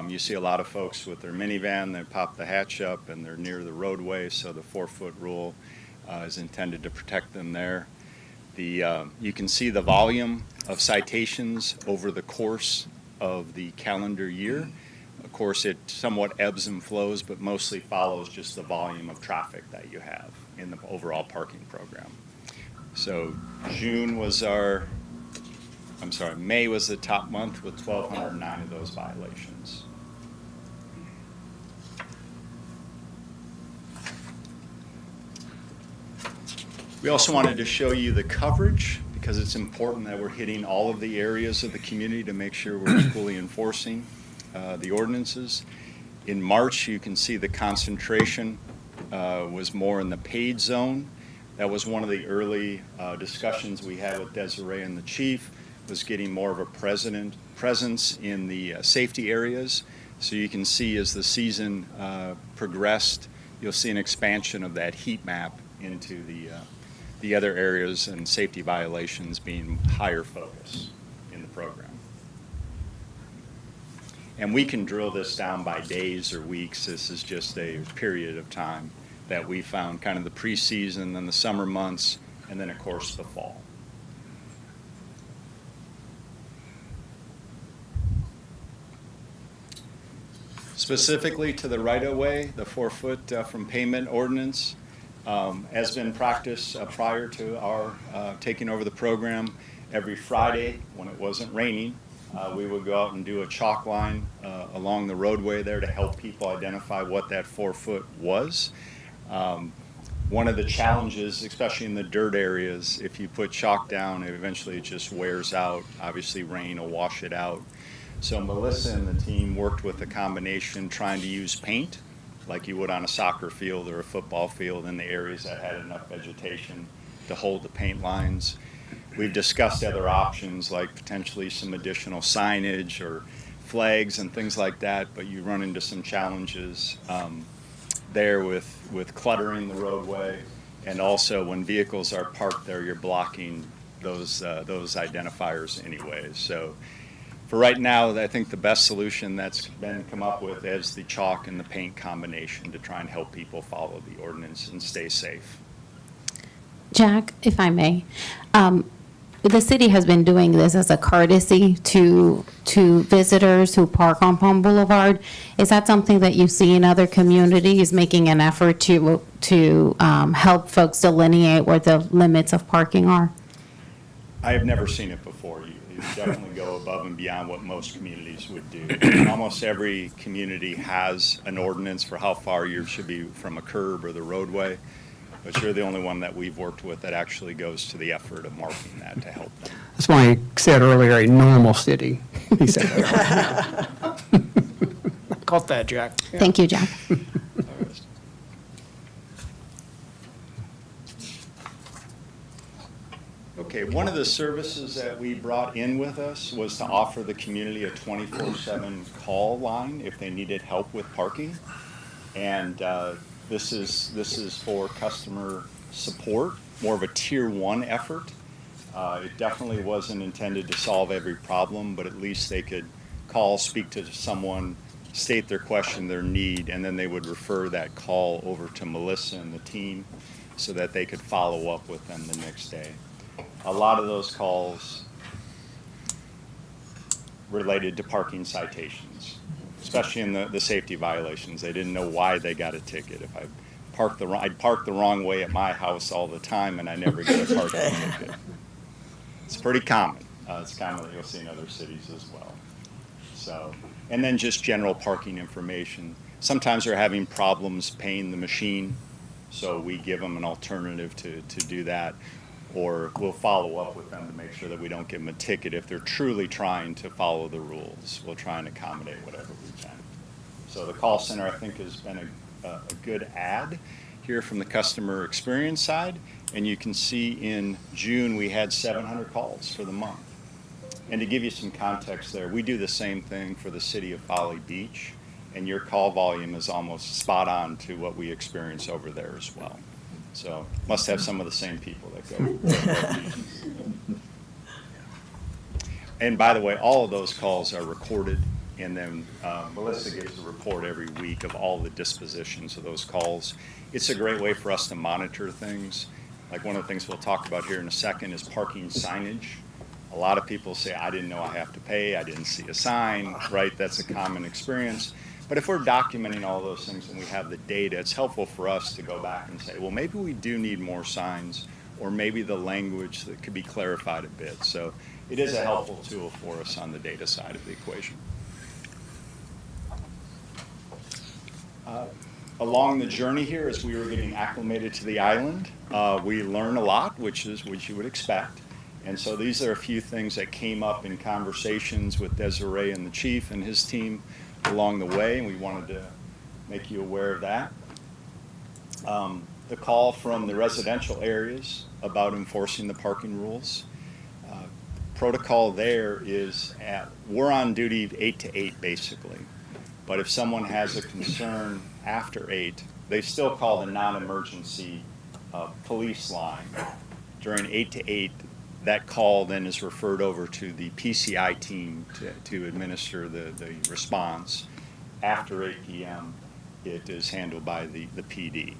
You see a lot of folks with their minivan, they pop the hatch up and they're near the roadway, so the 4-foot rule is intended to protect them there. You can see the volume of citations over the course of the calendar year. Of course, it somewhat ebbs and flows, but mostly follows just the volume of traffic that you have in the overall parking program. So May was the top month with 1,209 of those violations. We also wanted to show you the coverage because it's important that we're hitting all of the areas of the community to make sure we're equally enforcing the ordinances. In March, you can see the concentration was more in the paid zone. That was one of the early discussions we had with Desiree and the chief, was getting more of a presence in the safety areas. So you can see as the season progressed, you'll see an expansion of that heat map into the other areas and safety violations being higher focus in the program. And we can drill this down by days or weeks. This is just a period of time that we found, kind of the preseason, then the summer months, and then of course the fall. Specifically to the right-of-way, the 4-foot from payment ordinance has been practiced prior to our taking over the program. Every Friday, when it wasn't raining, we would go out and do a chalk line along the roadway there to help people identify what that 4-foot was. One of the challenges, especially in the dirt areas, if you put chalk down, eventually it just wears out. Obviously, rain will wash it out. So Melissa and the team worked with a combination trying to use paint, like you would on a soccer field or a football field in the areas that had enough vegetation to hold the paint lines. We've discussed other options like potentially some additional signage or flags and things like that, but you run into some challenges there with cluttering the roadway, and also when vehicles are parked there, you're blocking those identifiers anyways. So for right now, I think the best solution that's been come up with is the chalk and the paint combination to try and help people follow the ordinance and stay safe. Jack, if I may, the city has been doing this as a courtesy to visitors who park on Palm Boulevard. Is that something that you see in other communities, making an effort to help folks delineate where the limits of parking are? I have never seen it before. You definitely go above and beyond what most communities would do. Almost every community has an ordinance for how far you should be from a curb or the roadway. but you're the only one that we've worked with that actually goes to the effort of marking that to help them. That's why he said earlier, a normal city. He said that. Caught that, Jack. Thank you, Jack. Okay, one of the services that we brought in with us was to offer the community a 24/7 call line if they needed help with parking. And this is for customer support, more of a tier 1 effort. It definitely wasn't intended to solve every problem, but at least they could call, speak to someone, state their question, their need, and then they would refer that call over to Melissa and the team so that they could follow up with them the next day. A lot of those calls related to parking citations, especially in the safety violations. They didn't know why they got a ticket. If I'd park the wrong way at my house all the time and I never get a parking ticket. It's pretty common. It's common that you'll see in other cities as well. So, and then just general parking information. Sometimes they're having problems paying the machine, so we give them an alternative to do that. Or we'll follow up with them to make sure that we don't give them a ticket if they're truly trying to follow the rules. We'll try and accommodate whatever we can. So the call center, I think, has been a good add here from the customer experience side. And you can see in June we had 700 calls for the month. And to give you some context there, we do the same thing for the city of Folly Beach, and your call volume is almost spot on to what we experience over there as well. So must have some of the same people that go. And by the way, all of those calls are recorded, and then Melissa gives a report every week of all the dispositions of those calls. It's a great way for us to monitor things. Like one of the things we'll talk about here in a second is parking signage. A lot of people say, I didn't know I have to pay, I didn't see a sign, right? That's a common experience. But if we're documenting all those things and we have the data, it's helpful for us to go back and say, well, maybe we do need more signs, or maybe the language that could be clarified a bit. So it is a helpful tool for us on the data side of the equation. Along the journey here, as we were getting acclimated to the island, we learn a lot, which you would expect. And so these are a few things that came up in conversations with Desiree and the chief and his team along the way, and we wanted to make you aware of that. The call from the residential areas about enforcing the parking rules. Protocol there is we're on duty 8 to 8 basically, but if someone has a concern after 8, they still call the non-emergency police line. During 8 to 8, that call then is referred over to the PCI team to administer the response. After 8 p.m., it is handled by the PD.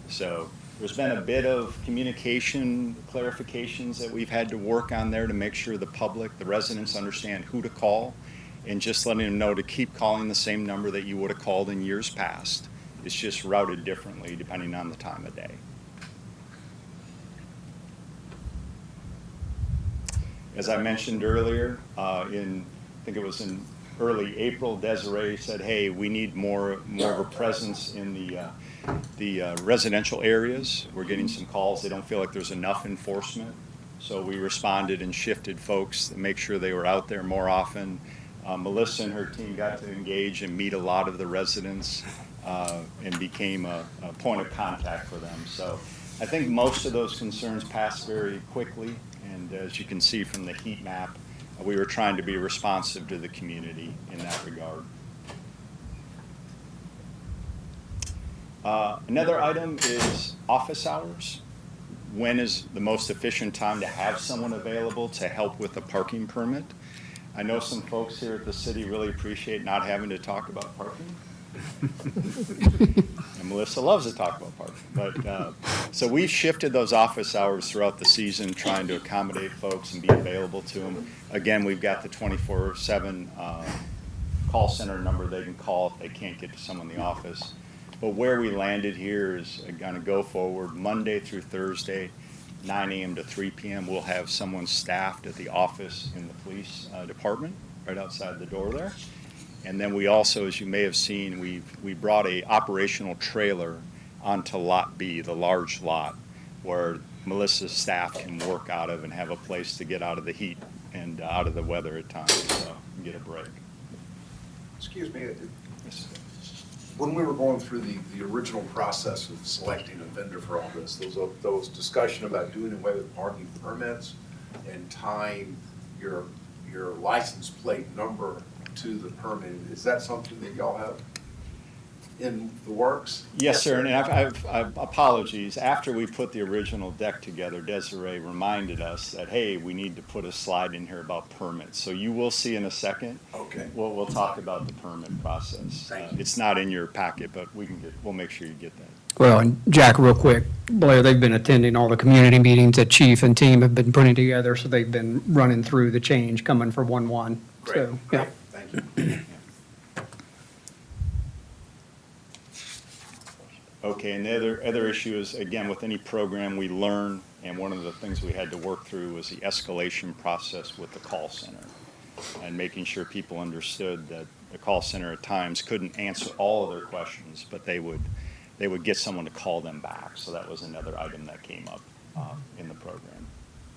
So there's been a bit of communication clarifications that we've had to work on there to make sure the public, the residents understand who to call, and just letting them know to keep calling the same number that you would have called in years past. It's just routed differently depending on the time of day. As I mentioned earlier, I think it was in early April, Desiree said, hey, we need more of a presence in the residential areas. We're getting some calls. They don't feel like there's enough enforcement. So we responded and shifted folks to make sure they were out there more often. Melissa and her team got to engage and meet a lot of the residents and became a point of contact for them. So I think most of those concerns passed very quickly. And as you can see from the heat map, we were trying to be responsive to the community in that regard. Another item is office hours. When is the most efficient time to have someone available to help with a parking permit? I know some folks here at the city really appreciate not having to talk about parking. And Melissa loves to talk about parking. But so we've shifted those office hours throughout the season, trying to accommodate folks and be available to them. Again, we've got the 24/7 call center number they can call if they can't get to someone in the office. But where we landed here is going to go forward Monday through Thursday, 9 a.m. to 3 p.m. We'll have someone staffed at the office in the police department right outside the door there. And then we also, as you may have seen, we brought a operational trailer onto Lot B, the large lot, where Melissa's staff can work out of and have a place to get out of the heat and out of the weather at times, so get a break. Excuse me, when we were going through the original process of selecting a vendor for all this, there was discussion about doing away with parking permits and tying your license plate number to the permit. Is that something that y'all have in the works? Yes, sir, and I've apologies. After we put the original deck together, Desiree reminded us that, hey, we need to put a slide in here about permits. So you will see in a second. Okay. We'll talk about the permit process. Thank you. It's not in your packet, but we'll make sure you get that. Well, and Jack, real quick, Blair, they've been attending all the community meetings that Chief and team have been putting together, so they've been running through the change coming for 1/1. Great, So, yeah. thank you. Okay, and the other issue is, again, with any program we learn, and one of the things we had to work through was the escalation process with the call center, and making sure people understood that the call center at times couldn't answer all of their questions, but they would get someone to call them back. So that was another item that came up in the program.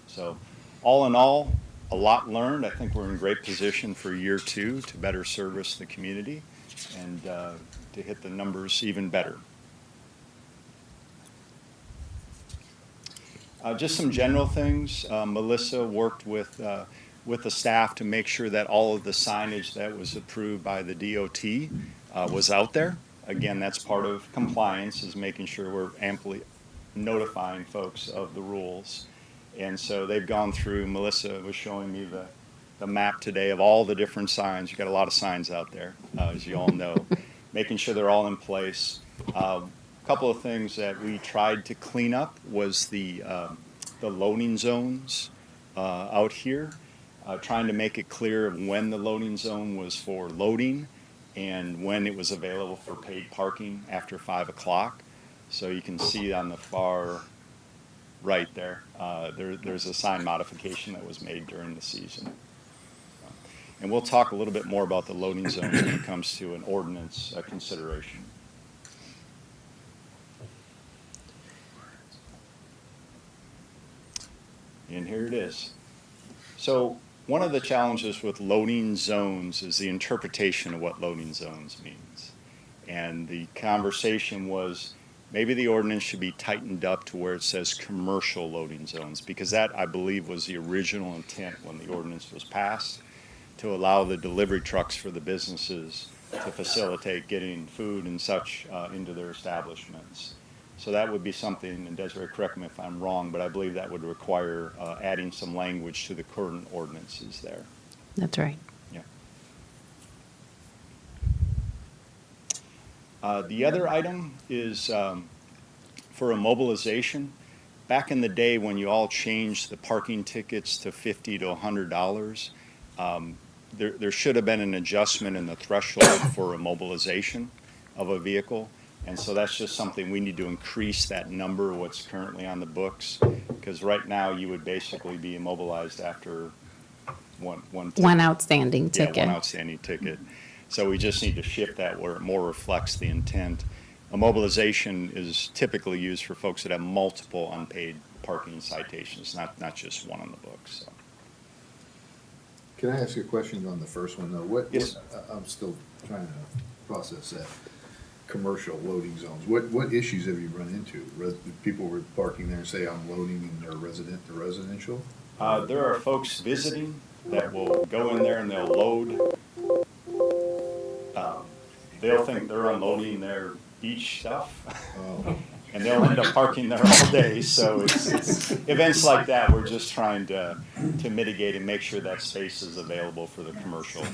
So all in all, a lot learned. I think we're in great position for year 2 to better service the community and to hit the numbers even better. Just some general things. Melissa worked with the staff to make sure that all of the signage that was approved by the DOT was out there. Again, that's part of compliance, is making sure we're amply notifying folks of the rules. And so they've gone through, Melissa was showing me the map today of all the different signs. You've got a lot of signs out there, as you all know, making sure they're all in place. Couple of things that we tried to clean up was the loading zones out here, trying to make it clear when the loading zone was for loading and when it was available for paid parking after 5 o'clock. So you can see on the far right there, there's a sign modification that was made during the season. And we'll talk a little bit more about the loading zones when it comes to an ordinance consideration. And here it is. So one of the challenges with loading zones is the interpretation of what loading zones means. And the conversation was maybe the ordinance should be tightened up to where it says commercial loading zones, because that, I believe, was the original intent when the ordinance was passed, to allow the delivery trucks for the businesses to facilitate getting food and such into their establishments. So that would be something, and Desiree, correct me if I'm wrong, but I believe that would require adding some language to the current ordinances there. That's right. Yeah. The other item is for a mobilization. Back in the day when you all changed the parking tickets to $50 to $100, there should have been an adjustment in the threshold for a mobilization of a vehicle. And so that's just something we need to increase that number, what's currently on the books, because right now you would basically be immobilized after one outstanding ticket. Yeah, one outstanding ticket. So we just need to shift that where it more reflects the intent. A mobilization is typically used for folks that have multiple unpaid parking citations, not just one on the books. So. Can I ask you a question on the first one, though? Yes. I'm still trying to process that. Commercial loading zones. What issues have you run into? People were parking there and say, I'm loading in their residential? There are folks visiting that will go in there and they'll load. They'll think they're unloading their beach stuff. Oh. And they'll end up parking there all day. So it's events like that, we're just trying to mitigate and make sure that space is available for the commercial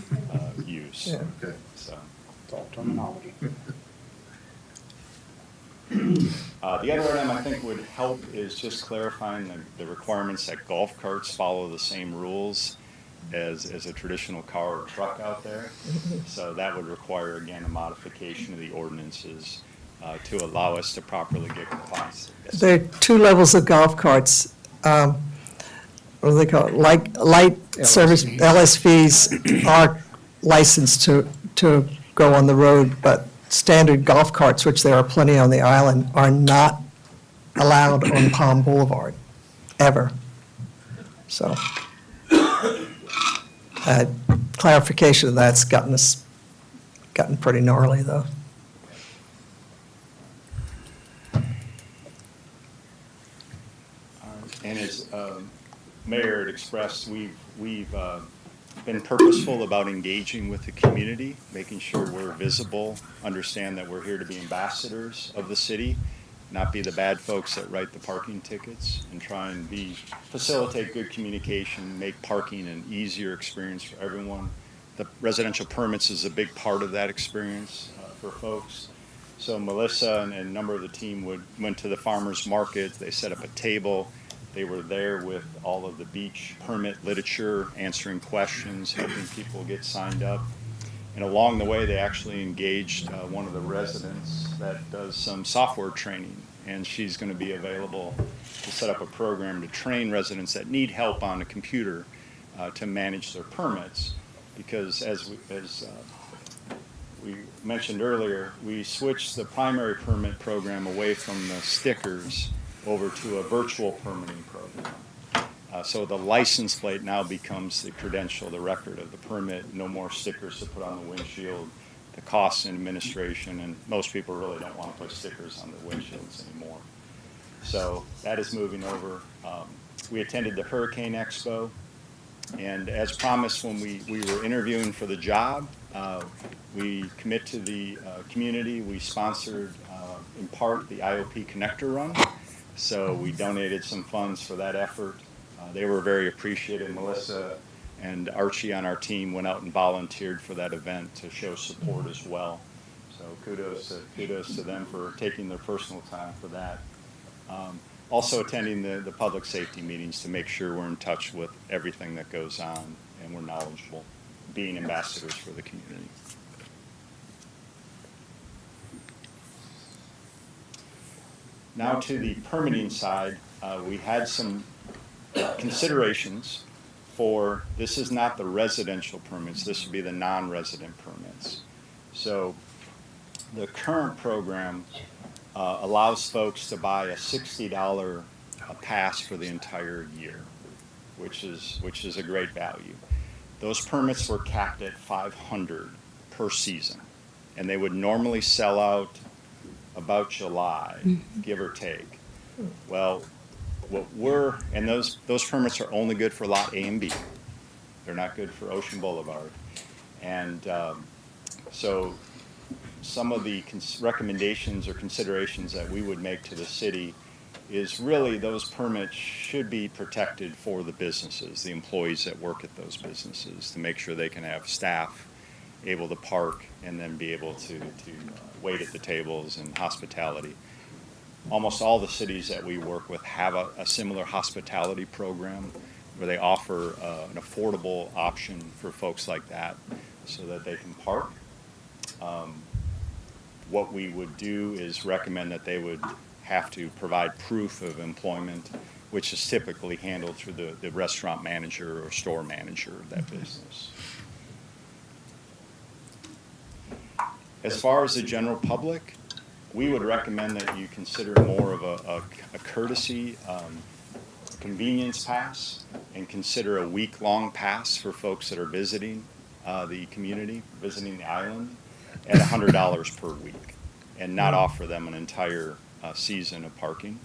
use. Yeah, okay. So. It's all terminology. The other item I think would help is just clarifying the requirements that golf carts follow the same rules as a traditional car or truck out there. So that would require, again, a modification of the ordinances to allow us to properly get compliance. Yes. There are 2 levels of golf carts. What do they call it? Light service LSVs are licensed to go on the road, but standard golf carts, which there are plenty on the island, are not allowed on Palm Boulevard, ever. So, clarification of that's gotten pretty gnarly, though. And as Mayor had expressed, we've been purposeful about engaging with the community, making sure we're visible, understand that we're here to be ambassadors of the city, not be the bad folks that write the parking tickets, and try and facilitate good communication, make parking an easier experience for everyone. The residential permits is a big part of that experience for folks. So Melissa and a number of the team went to the farmers market. They set up a table. They were there with all of the beach permit literature, answering questions, helping people get signed up. And along the way, they actually engaged one of the residents that does some software training. And she's going to be available to set up a program to train residents that need help on a computer to manage their permits. Because as we mentioned earlier, we switched the primary permit program away from the stickers over to a virtual permitting program. So the license plate now becomes the credential, the record of the permit, no more stickers to put on the windshield, the costs in administration, and most people really don't want to put stickers on their windshields anymore. So that is moving over. We attended the Hurricane Expo, and as promised when we were interviewing for the job, we commit to the community. We sponsored, in part, the IOP Connector Run. So we donated some funds for that effort. They were very appreciative. Melissa and Archie on our team went out and volunteered for that event to show support as well. So kudos to them for taking their personal time for that. Also attending the public safety meetings to make sure we're in touch with everything that goes on and we're knowledgeable, being ambassadors for the community. Now to the permitting side, we had some considerations for, this is not the residential permits, this would be the non-resident permits. So the current program allows folks to buy a $60 pass for the entire year, which is a great value. Those permits were capped at $500 per season, and they would normally sell out about July, give or take. Well, and those permits are only good for Lot A and B. They're not good for Ocean Boulevard. And so some of the recommendations or considerations that we would make to the city is really those permits should be protected for the businesses, the employees that work at those businesses, to make sure they can have staff able to park and then be able to wait at the tables and hospitality. Almost all the cities that we work with have a similar hospitality program where they offer an affordable option for folks like that so that they can park. What we would do is recommend that they would have to provide proof of employment, which is typically handled through the restaurant manager or store manager of that business. As far as the general public, we would recommend that you consider more of a courtesy convenience pass and consider a week-long pass for folks that are visiting the community, visiting the island, at $100 per week, and not offer them an entire season of parking.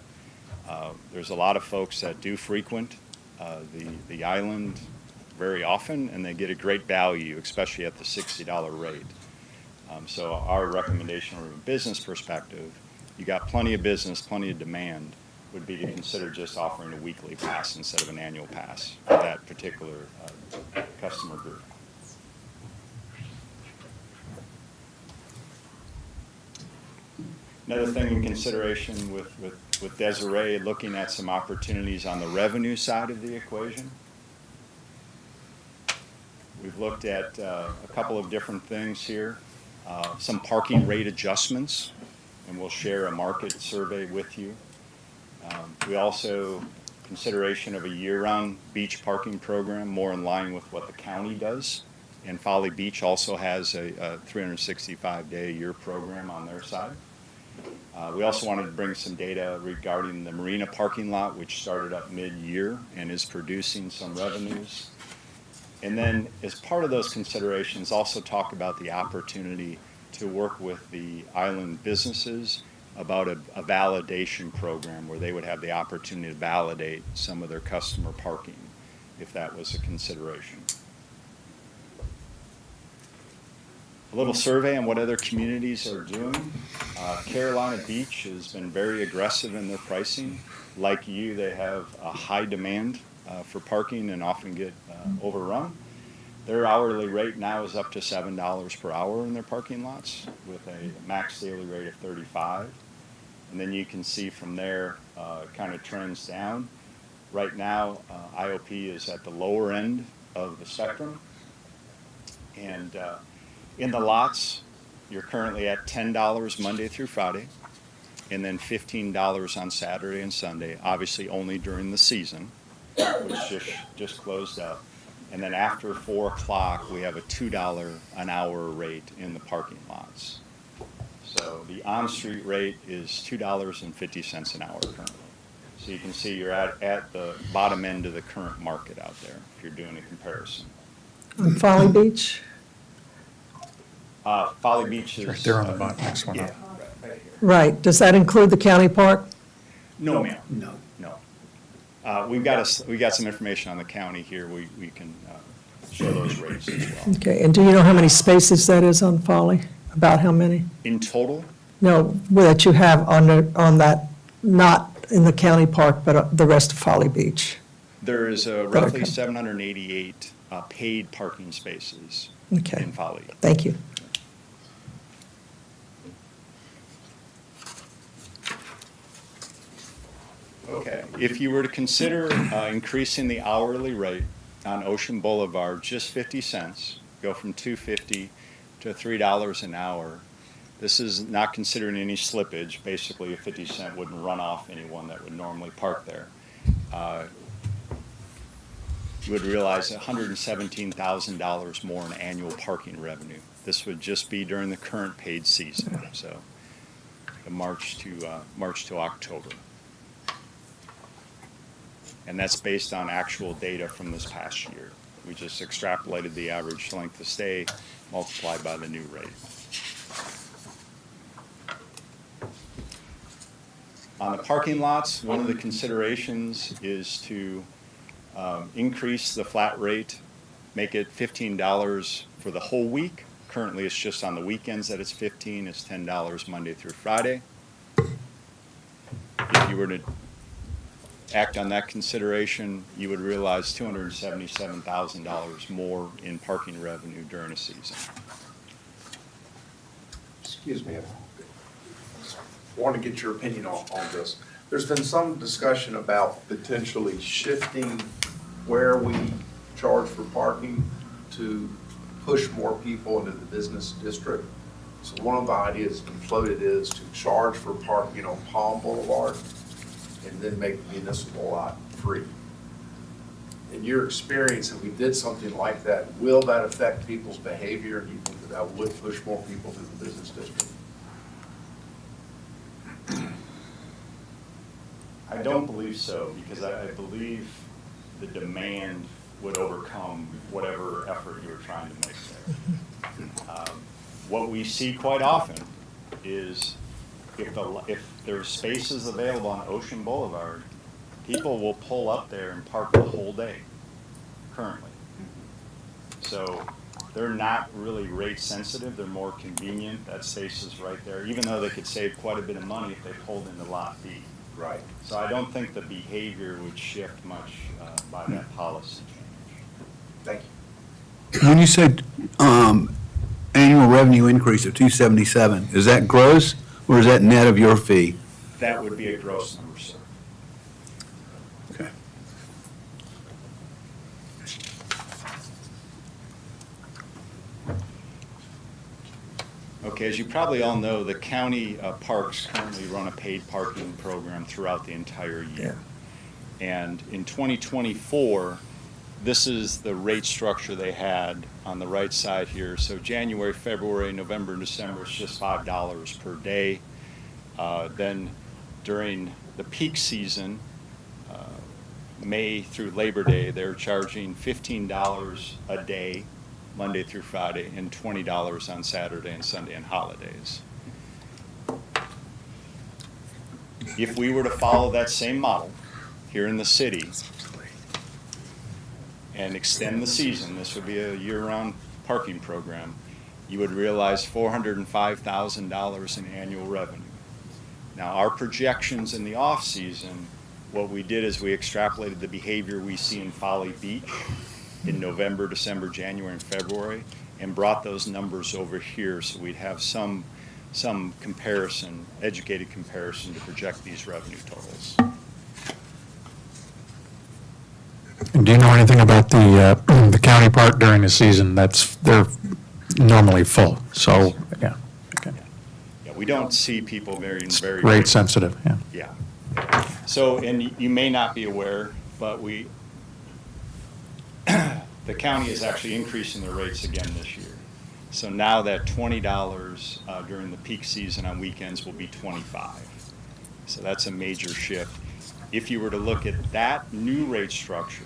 There's a lot of folks that do frequent the island very often, and they get a great value, especially at the $60 rate. So our recommendation from a business perspective, you got plenty of business, plenty of demand, would be to consider just offering a weekly pass instead of an annual pass for that particular customer group. Another thing in consideration with Desiree, looking at some opportunities on the revenue side of the equation. We've looked at a couple of different things here. Some parking rate adjustments, and we'll share a market survey with you. We also consideration of a year-round beach parking program, more in line with what the county does And Folly Beach also has a 365-day-a-year program on their side. We also wanted to bring some data regarding the marina parking lot, which started up mid-year and is producing some revenues. And then, as part of those considerations, also talk about the opportunity to work with the island businesses about a validation program where they would have the opportunity to validate some of their customer parking, if that was a consideration. A little survey on what other communities are doing. Carolina Beach has been very aggressive in their pricing. Like you, they have a high demand for parking and often get overrun. Their hourly rate now is up to $7 per hour in their parking lots with a max daily rate of $35. And then you can see from there kind of trends down. Right now, IOP is at the lower end of the spectrum. And in the lots, you're currently at $10 Monday through Friday, and then $15 on Saturday and Sunday, obviously only during the season, which just closed up. And then after 4 o'clock, we have a $2 an hour rate in the parking lots. So the on-street rate is $2.50 an hour currently. So you can see you're at the bottom end of the current market out there if you're doing a comparison. On Folly Beach? Folly Beach is... Right there on the bottom, next one yeah, up. right here. Right. Does that include the county park? No, ma'am. No. No. We've got some information on the county here. We can show those rates as well. Okay, and do you know how many spaces that is on Folly? About how many? In total, No, that you have on that, not in the county park, but the rest of Folly Beach? there is roughly 788 paid parking spaces Okay. in Folly. Thank you. Okay, if you were to consider increasing the hourly rate on Ocean Boulevard just 50 cents, go from $2.50 to $3 an hour, this is not considering any slippage. Basically, a 50-cent wouldn't run off anyone that would normally park there. You would realize $117,000 more in annual parking revenue. This would just be during the current paid season, so the March to October. And that's based on actual data from this past year. We just extrapolated the average length of stay multiplied by the new rate. On the parking lots, one of the considerations is to increase the flat rate, make it $15 for the whole week. Currently, it's just on the weekends that it's $15. It's $10 Monday through Friday. If you were to act on that consideration, you would realize $277,000 more in parking revenue during a season. Excuse me, I want to get your opinion on this. There's been some discussion about potentially shifting where we charge for parking to push more people into the business district. So one of the ideas that's been floated is to charge for parking on Palm Boulevard and then make the municipal lot free. In your experience, if we did something like that, will that affect people's behavior? Do you think that that would push more people to the business district? I don't believe so, because I believe the demand would overcome whatever effort you were trying to make there. What we see quite often is if there's spaces available on Ocean Boulevard, people will pull up there and park the whole day currently. So they're not really rate sensitive, they're more convenient. That space is right there, even though they could save quite a bit of money if they pulled into Lot B. Right. So I don't think the behavior would shift much by that policy change. Thank you. When you said annual revenue increase of 277, is that gross or is that net of your fee? That would be a gross number, sir. Okay. Okay, as you probably all know, the county parks currently run a paid parking program throughout the entire year. And in 2024, this is the rate structure they had on the right side here. So January, February, November, and December, it's just $5 per day. Then during the peak season, May through Labor Day, they're charging $15 a day, Monday through Friday, and $20 on Saturday and Sunday and holidays. If we were to follow that same model here in the city and extend the season, this would be a year-round parking program, you would realize $405,000 in annual revenue. Now, our projections in the off-season, what we did is we extrapolated the behavior we see in Folly Beach in November, December, January, and February, and brought those numbers over here so we'd have some comparison, educated comparison to project these revenue totals. And do you know anything about the county park during the season? They're normally full, so, yeah. Okay. Yeah, we don't see people very Rate sensitive, yeah. Yeah. So, and you may not be aware, but the county is actually increasing their rates again this year. So now that $20 during the peak season on weekends will be $25. So that's a major shift. If you were to look at that new rate structure,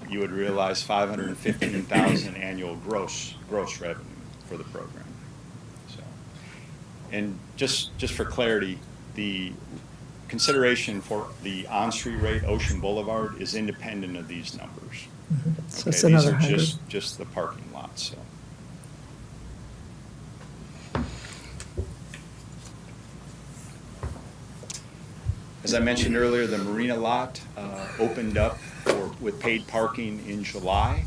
you would realize $515,000 annual gross revenue for the program. So, and just for clarity, the consideration for the on-street rate, Ocean Boulevard, is independent of these numbers. So it's another 100. These are just the parking lots, so. As I mentioned earlier, the marina lot opened up with paid parking in July,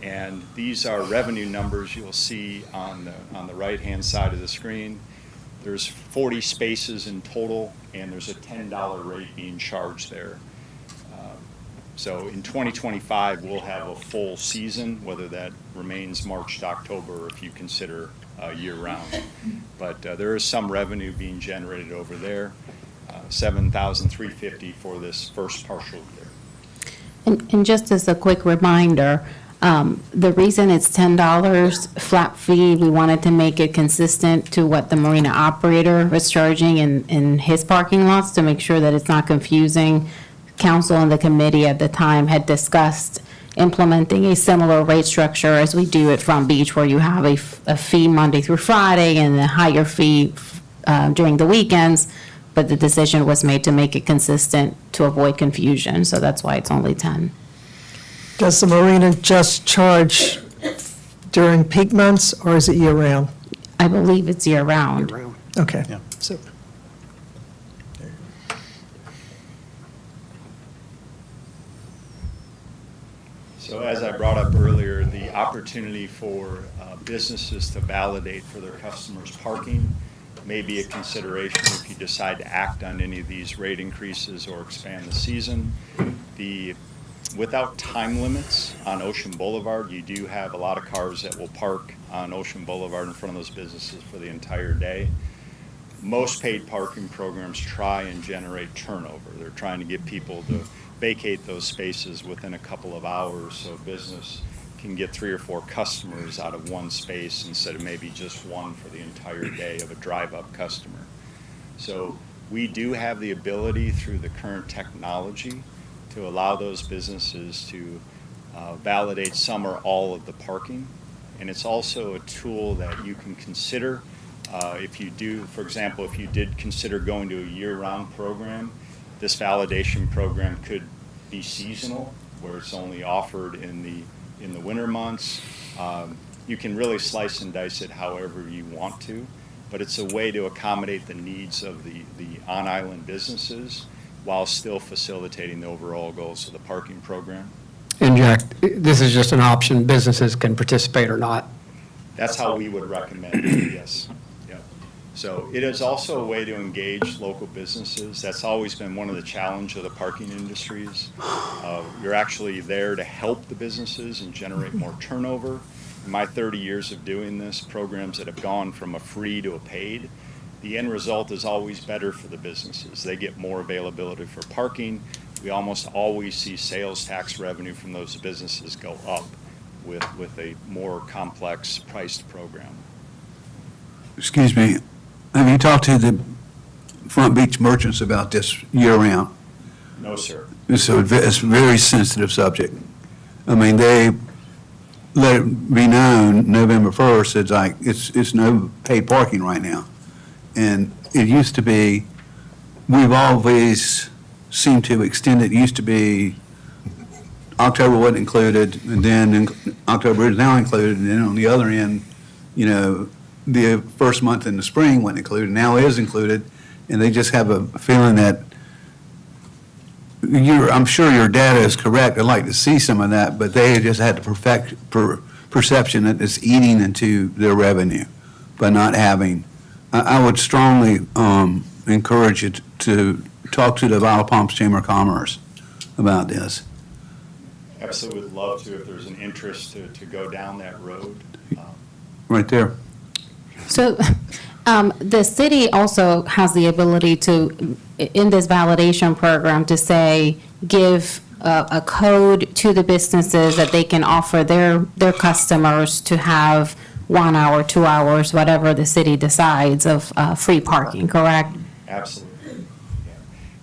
and these are revenue numbers you'll see on the right-hand side of the screen. There's 40 spaces in total, and there's a $10 rate being charged there. So in 2025, we'll have a full season, whether that remains March to October, or if you consider year-round. But there is some revenue being generated over there. $7,350 for this first partial year. And just as a quick reminder, the reason it's $10 flat fee, we wanted to make it consistent to what the marina operator was charging in his parking lots to make sure that it's not confusing. Council and the committee at the time had discussed implementing a similar rate structure as we do at Front Beach, where you have a fee Monday through Friday and a higher fee during the weekends. But the decision was made to make it consistent to avoid confusion, so that's why it's only 10. Does the marina just charge during peak months, or is it year-round? I believe it's year-round. Okay. Yeah. So, So as I brought up earlier, the opportunity for businesses to validate for their customers parking may be a consideration if you decide to act on any of these rate increases or expand the season. Without time limits on Ocean Boulevard, you do have a lot of cars that will park on Ocean Boulevard in front of those businesses for the entire day. Most paid parking programs try and generate turnover. They're trying to get people to vacate those spaces within a couple of hours so a business can get 3 or 4 customers out of one space instead of maybe just one for the entire day of a drive-up customer. So we do have the ability through the current technology to allow those businesses to validate some or all of the parking. And it's also a tool that you can consider if you do, for example, if you did consider going to a year-round program, this validation program could be seasonal, where it's only offered in the winter months. You can really slice and dice it however you want to, but it's a way to accommodate the needs of the on-island businesses while still facilitating the overall goals of the parking program. And Jack, this is just an option. Businesses can participate or not. That's how we would recommend it, yes. Yep. So it is also a way to engage local businesses. That's always been one of the challenges of the parking industries. You're actually there to help the businesses and generate more turnover. In my 30 years of doing this, programs that have gone from a free to a paid, the end result is always better for the businesses. They get more availability for parking, we almost always see sales tax revenue from those businesses go up with a more complex priced program. Excuse me, have you talked to the Front Beach merchants about this year-round? No, sir. It's a very sensitive subject. I mean, they let it be known November 1st, it's like, it's no paid parking right now. And it used to be, we've always seemed to extend it. It used to be October wasn't included, and then October is now included, and then on the other end, you know, the first month in the spring wasn't included, now is included, and they just have a feeling that I'm sure your data is correct. I'd like to see some of that, but they just had the perception that it's eating into their revenue by not having. I would strongly encourage you to talk to the Vial Palms Chamber of Commerce about this. Absolutely would love to if there's an interest to go down that road. Right there. So the city also has the ability to, in this validation program, to say, give a code to the businesses that they can offer their customers to have 1 hour, 2 hours, whatever the city decides of free parking, correct? Absolutely. Yeah.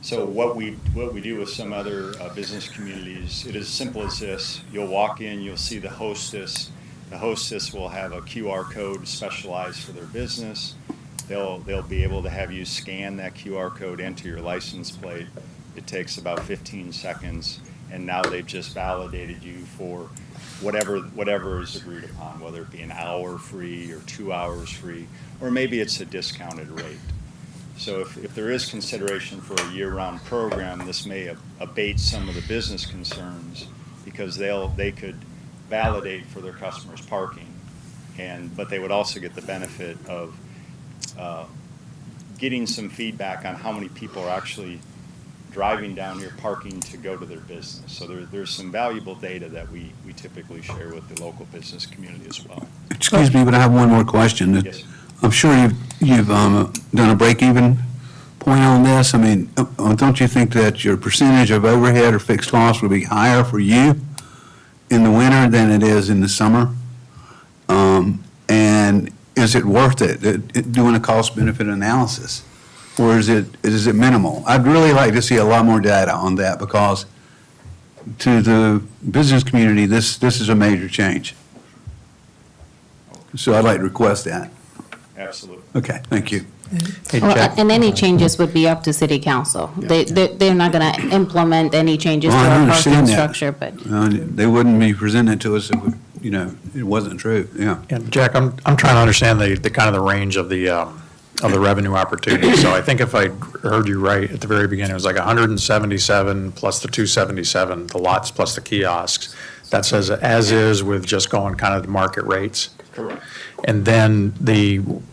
So what we do with some other business communities, it is simple as this. You'll walk in, you'll see the hostess. The hostess will have a QR code specialized for their business. They'll be able to have you scan that QR code, enter your license plate. It takes about 15 seconds, and now they've just validated you for whatever is agreed upon, whether it be an hour free or 2 hours free, or maybe it's a discounted rate. So if there is consideration for a year-round program, this may abate some of the business concerns because they could validate for their customers parking, but they would also get the benefit of getting some feedback on how many people are actually driving down here parking to go to their business. So there's some valuable data that we typically share with the local business community as well. Excuse me, but I have one more question. Yes. I'm sure you've done a break-even point on this. I mean, don't you think that your percentage of overhead or fixed costs would be higher for you in the winter than it is in the summer? And is it worth it, doing a cost-benefit analysis? Or is it minimal? I'd really like to see a lot more data on that because to the business community, this is a major change. So I'd like to request that. Absolutely. Okay, thank you. Hey, Well, Jack. and any changes would be up to city council. They're not going to implement any changes to Well, I our understand parking that. structure, but. They wouldn't be presented to us if, it wasn't true, yeah. And Jack, I'm trying to understand the kind of the range of the revenue opportunity. So I think if I heard you right at the very beginning, it was like 177 plus the 277, the lots plus the kiosks. That says as is with just going kind of the market rates. Correct. And then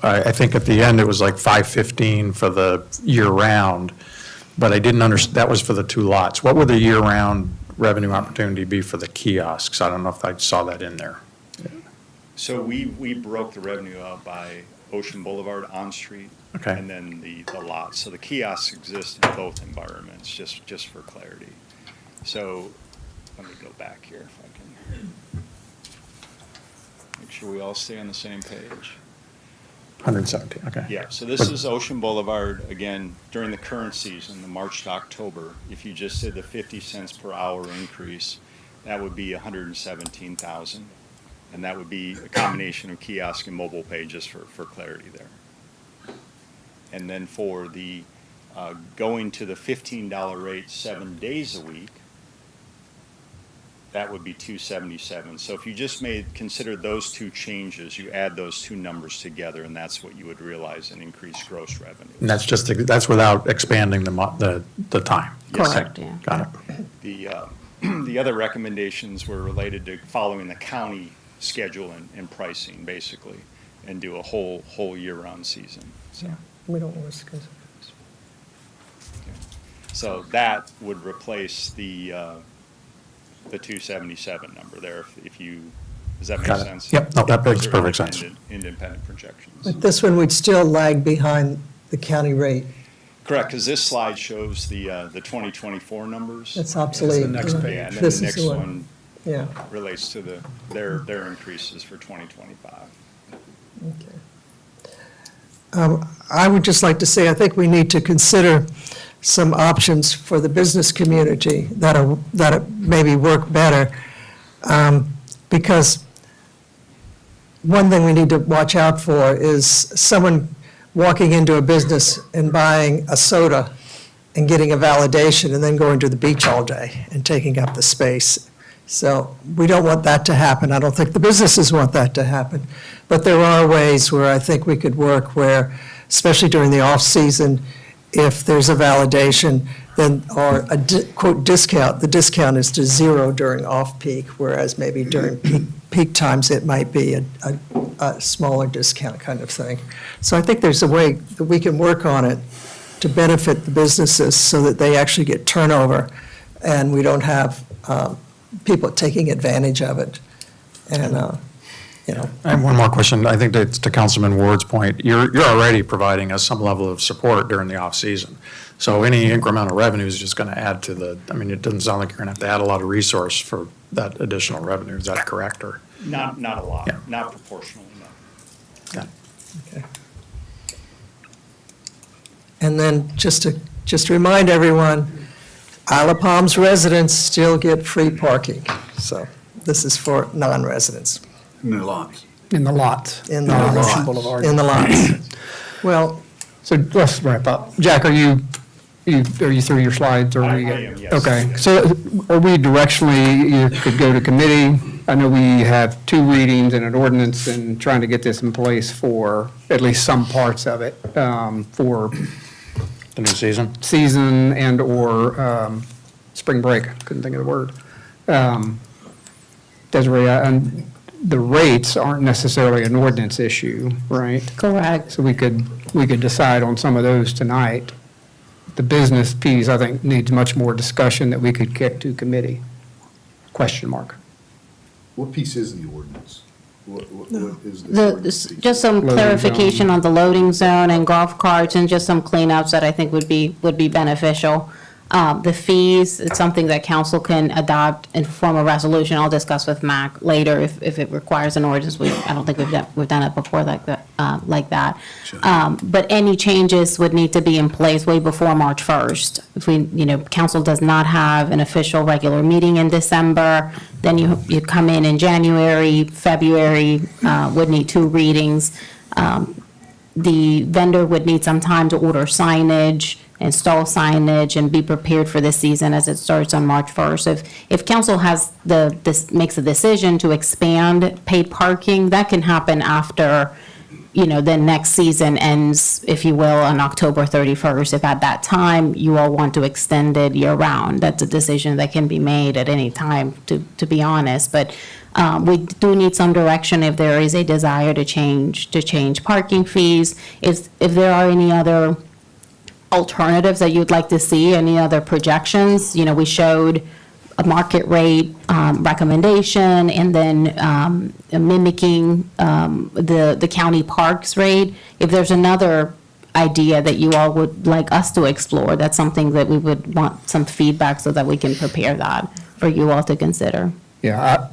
I think at the end, it was like 515 for the year-round, but I didn't understand, that was for the two lots. What would the year-round revenue opportunity be for the kiosks? I don't know if I saw that in there. So we broke the revenue out by Ocean Boulevard on street. Okay. And then the lots. So the kiosks exist in both environments, just for clarity. So let me go back here if I can. Make sure we all stay on the same page. 117, okay. Yeah, so this is Ocean Boulevard, again, during the current season, the March to October. If you just did the 50 cents per hour increase, that would be 117,000. And that would be a combination of kiosk and mobile pay, just for clarity there. And then for the going to the $15 rate 7 days a week, that would be 277. So if you just consider those two changes, you add those two numbers together, and that's what you would realize in increased gross revenue. And that's without expanding the time? Yes. Correct, yeah. Got it. The other recommendations were related to following the county schedule and pricing, basically, and do a whole year-round season. So, We don't want to. so that would replace the 277 number there. If you, does that make Got it. sense? Yep, no, that makes Those are perfect sense. Independent projections. But this one would still lag behind the county rate. Correct, because this slide shows the 2024 numbers. It's obsolete. That's the next page. Yeah, and then This the is next the one. one Yeah. relates to their increases for 2025. I would just like to say, I think we need to consider some options for the business community that maybe work better. Because one thing we need to watch out for is someone walking into a business and buying a soda and getting a validation and then going to the beach all day and taking up the space. So we don't want that to happen. I don't think the businesses want that to happen. But there are ways where I think we could work where, especially during the off-season, if there's a validation, then, or a quote discount, the discount is to zero during off-peak, whereas maybe during peak times, it might be a smaller discount kind of thing. So I think there's a way that we can work on it to benefit the businesses so that they actually get turnover and we don't have people taking advantage of it. And, you know. I have one more question. I think that's to Councilman Ward's point. You're already providing us some level of support during the off-season. So any incremental revenue is just going to add to the, I mean, it doesn't sound like you're going to have to add a lot of resource for that additional revenue. Is that correct, or? Not a lot, Yeah. not proportionally, no. Okay. Okay. And then just to remind everyone, Isle of Palms residents still get free parking. So this is for non-residents. In the lots. In the lots. In the not on lots. Ocean Boulevard. In the lots. Well, So let's wrap up. Jack, are you through your slides, or I we got? am, yes. Okay, so are we directionally, you could go to committee? I know we have 2 readings and an ordinance and trying to get this in place for at least some parts of it, for The new season? season and/or spring break. Couldn't think of the word. Desiree, and the rates aren't necessarily an ordinance issue, right? Correct. So we could decide on some of those tonight. The business piece, I think, needs much more discussion that we could kick to committee. Question mark. What piece is the ordinance? What is this The, ordinance piece? just some Loading clarification zone. on the loading zone and golf carts and just some cleanups that I think would be beneficial. The fees, it's something that council can adopt in form of resolution. I'll discuss with Mac later if it requires an ordinance. I don't think we've done it before like that. But any changes would need to be in place way before March 1st. If council does not have an official regular meeting in December, then you come in January, February, would need 2 readings. The vendor would need some time to order signage, install signage, and be prepared for the season as it starts on March 1st. If council makes a decision to expand paid parking, that can happen after, the next season ends, if you will, on October 31st. If at that time you all want to extend it year-round, that's a decision that can be made at any time, to be honest. But we do need some direction if there is a desire to change parking fees. If there are any other alternatives that you'd like to see, any other projections, we showed a market rate recommendation and then mimicking the county parks rate. If there's another idea that you all would like us to explore, that's something that we would want some feedback so that we can prepare that for you all to consider. Yeah,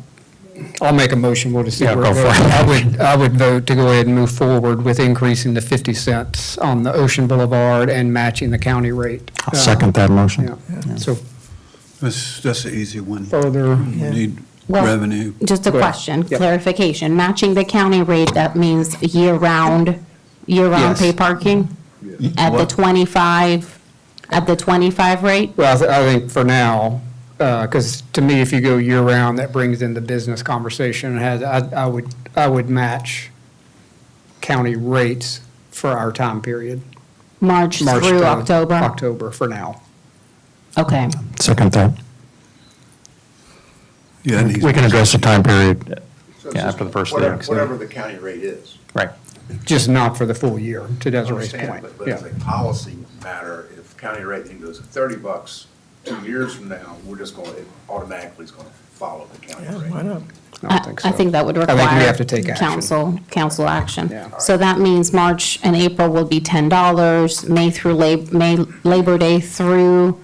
I'll make a motion, we'll just see Yeah, where go it for goes. I would vote to go ahead and move forward with increasing the 50 cents on the Ocean Boulevard and matching the county rate. I'll second that motion. Yeah, so That's an easy one. further, We need Well, revenue. Just a Go ahead. question, Yeah. clarification. Matching the county rate, that means year-round Yes. pay parking? At the What? 25 rate? well, I think for now, because to me, if you go year-round, that brings in the business conversation. I would match county rates for our time period. March March through to October? October for now. Okay. Second that. Yeah, it needs- We can address the time period So it's Yeah, just after the first of the next Whatever the county rate is. Right. Just not for the full year, to Desiree's Understand, point. But Yeah. as a policy matter, if county rate then goes to $30, 2 years from now, we're just going, it automatically is going to follow the county Yeah, rate. why not? I don't think so. I think that would I think we require have to take action. council action. Yeah. So that means March and April will be $10, May Labor Day through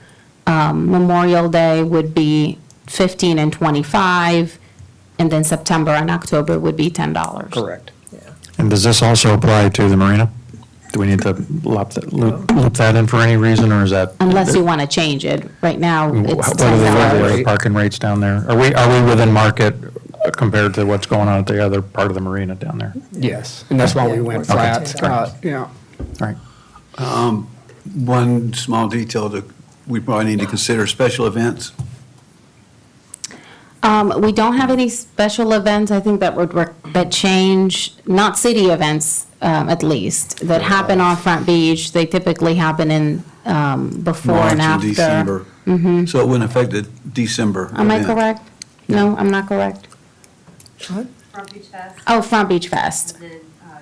Memorial Day would be 15 and 25, and then September and October would be $10. Correct. And does this also apply to the marina? Do we need to loop that in for any reason, or is that? Unless you want to change it. Right now, it's What are the $10. parking rates down there? Are we within market compared to what's going on at the other part of the marina down there? Yes, and that's why we went flat. Yeah. All right. One small detail that we probably need to consider, special events. We don't have any special events, I think that change, not city events, at least, that happen on Front Beach. They typically happen in, before and March after. December. Mhm. So it wouldn't affect the December Am I event. correct? No, I'm not correct. What? Front Beach Fest. Oh, Front Beach Fest, And then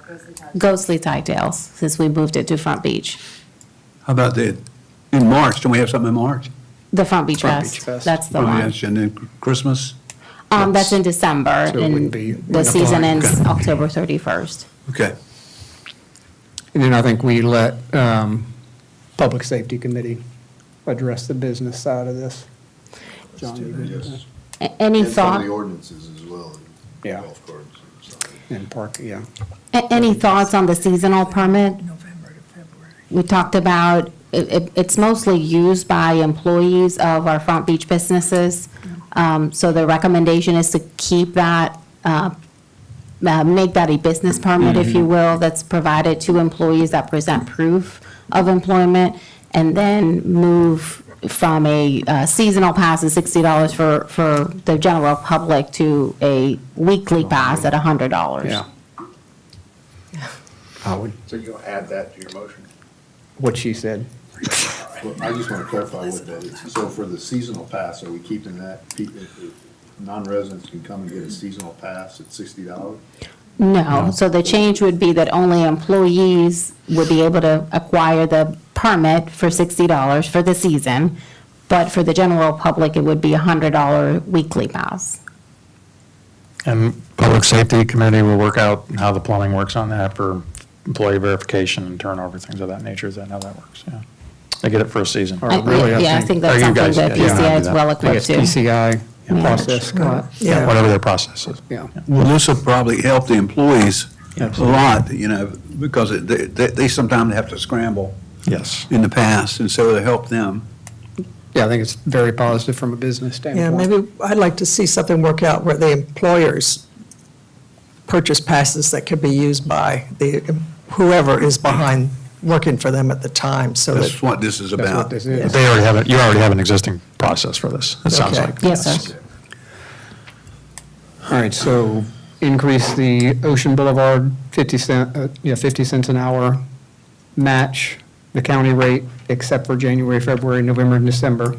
Ghostly Touch. Ghostly Tie Tales, since we moved it to Front Beach. How about in March? Don't we have something in March? The Front Beach Front Beach Fest, Fest. that's the Oh, one. yes, and then Christmas? That's in December, So it wouldn't and be- the wouldn't season apply. ends Okay. October 31st. Okay. And then I think we let Public Safety Committee address the business side of this. John, you good with that? Any And some thought? of the ordinances as well. Yeah. Golf carts and stuff. And park, yeah. Any thoughts on the seasonal permit? We talked about, it's mostly used by employees of our Front Beach businesses. So the recommendation is to keep that, make that a business permit, if you will, that's provided to employees that present proof of employment, and then move from a seasonal pass of $60 for the general public to a weekly pass at $100. Yeah. I would, So you're gonna add that to your motion? what she said. Well, I just want to clarify what that is. So for the seasonal pass, are we keeping that, non-residents can come and get a seasonal pass at $60? No, so the change would be that only employees would be able to acquire the permit for $60 for the season, but for the general public, it would be a $100 weekly pass. And Public Safety Committee will work out how the plumbing works on that for employee verification and turnover, things of that nature. Is that how that works? Yeah. They get it for a season. Or really, Yeah, I think that's Or you something guys, that yeah, you don't PCI have is to do well I think equipped it's to. PCI Yeah. process, Scott. Yeah. Whatever their process is. Yeah. Well, this will probably help the employees a Absolutely. lot, because they sometimes have to scramble Yes. in the past, and so it'll help them. Yeah, I think it's very positive from a business Yeah, standpoint. maybe I'd like to see something work out where the employers purchase passes that could be used by whoever is behind working for them at the time, so That's that, what this is That's what about. this But is. they you already have an existing process for this, it sounds Okay. like. Yes, sir. All right, so increase the Ocean Boulevard 50 cents an hour match the county rate except for January, February, November, and December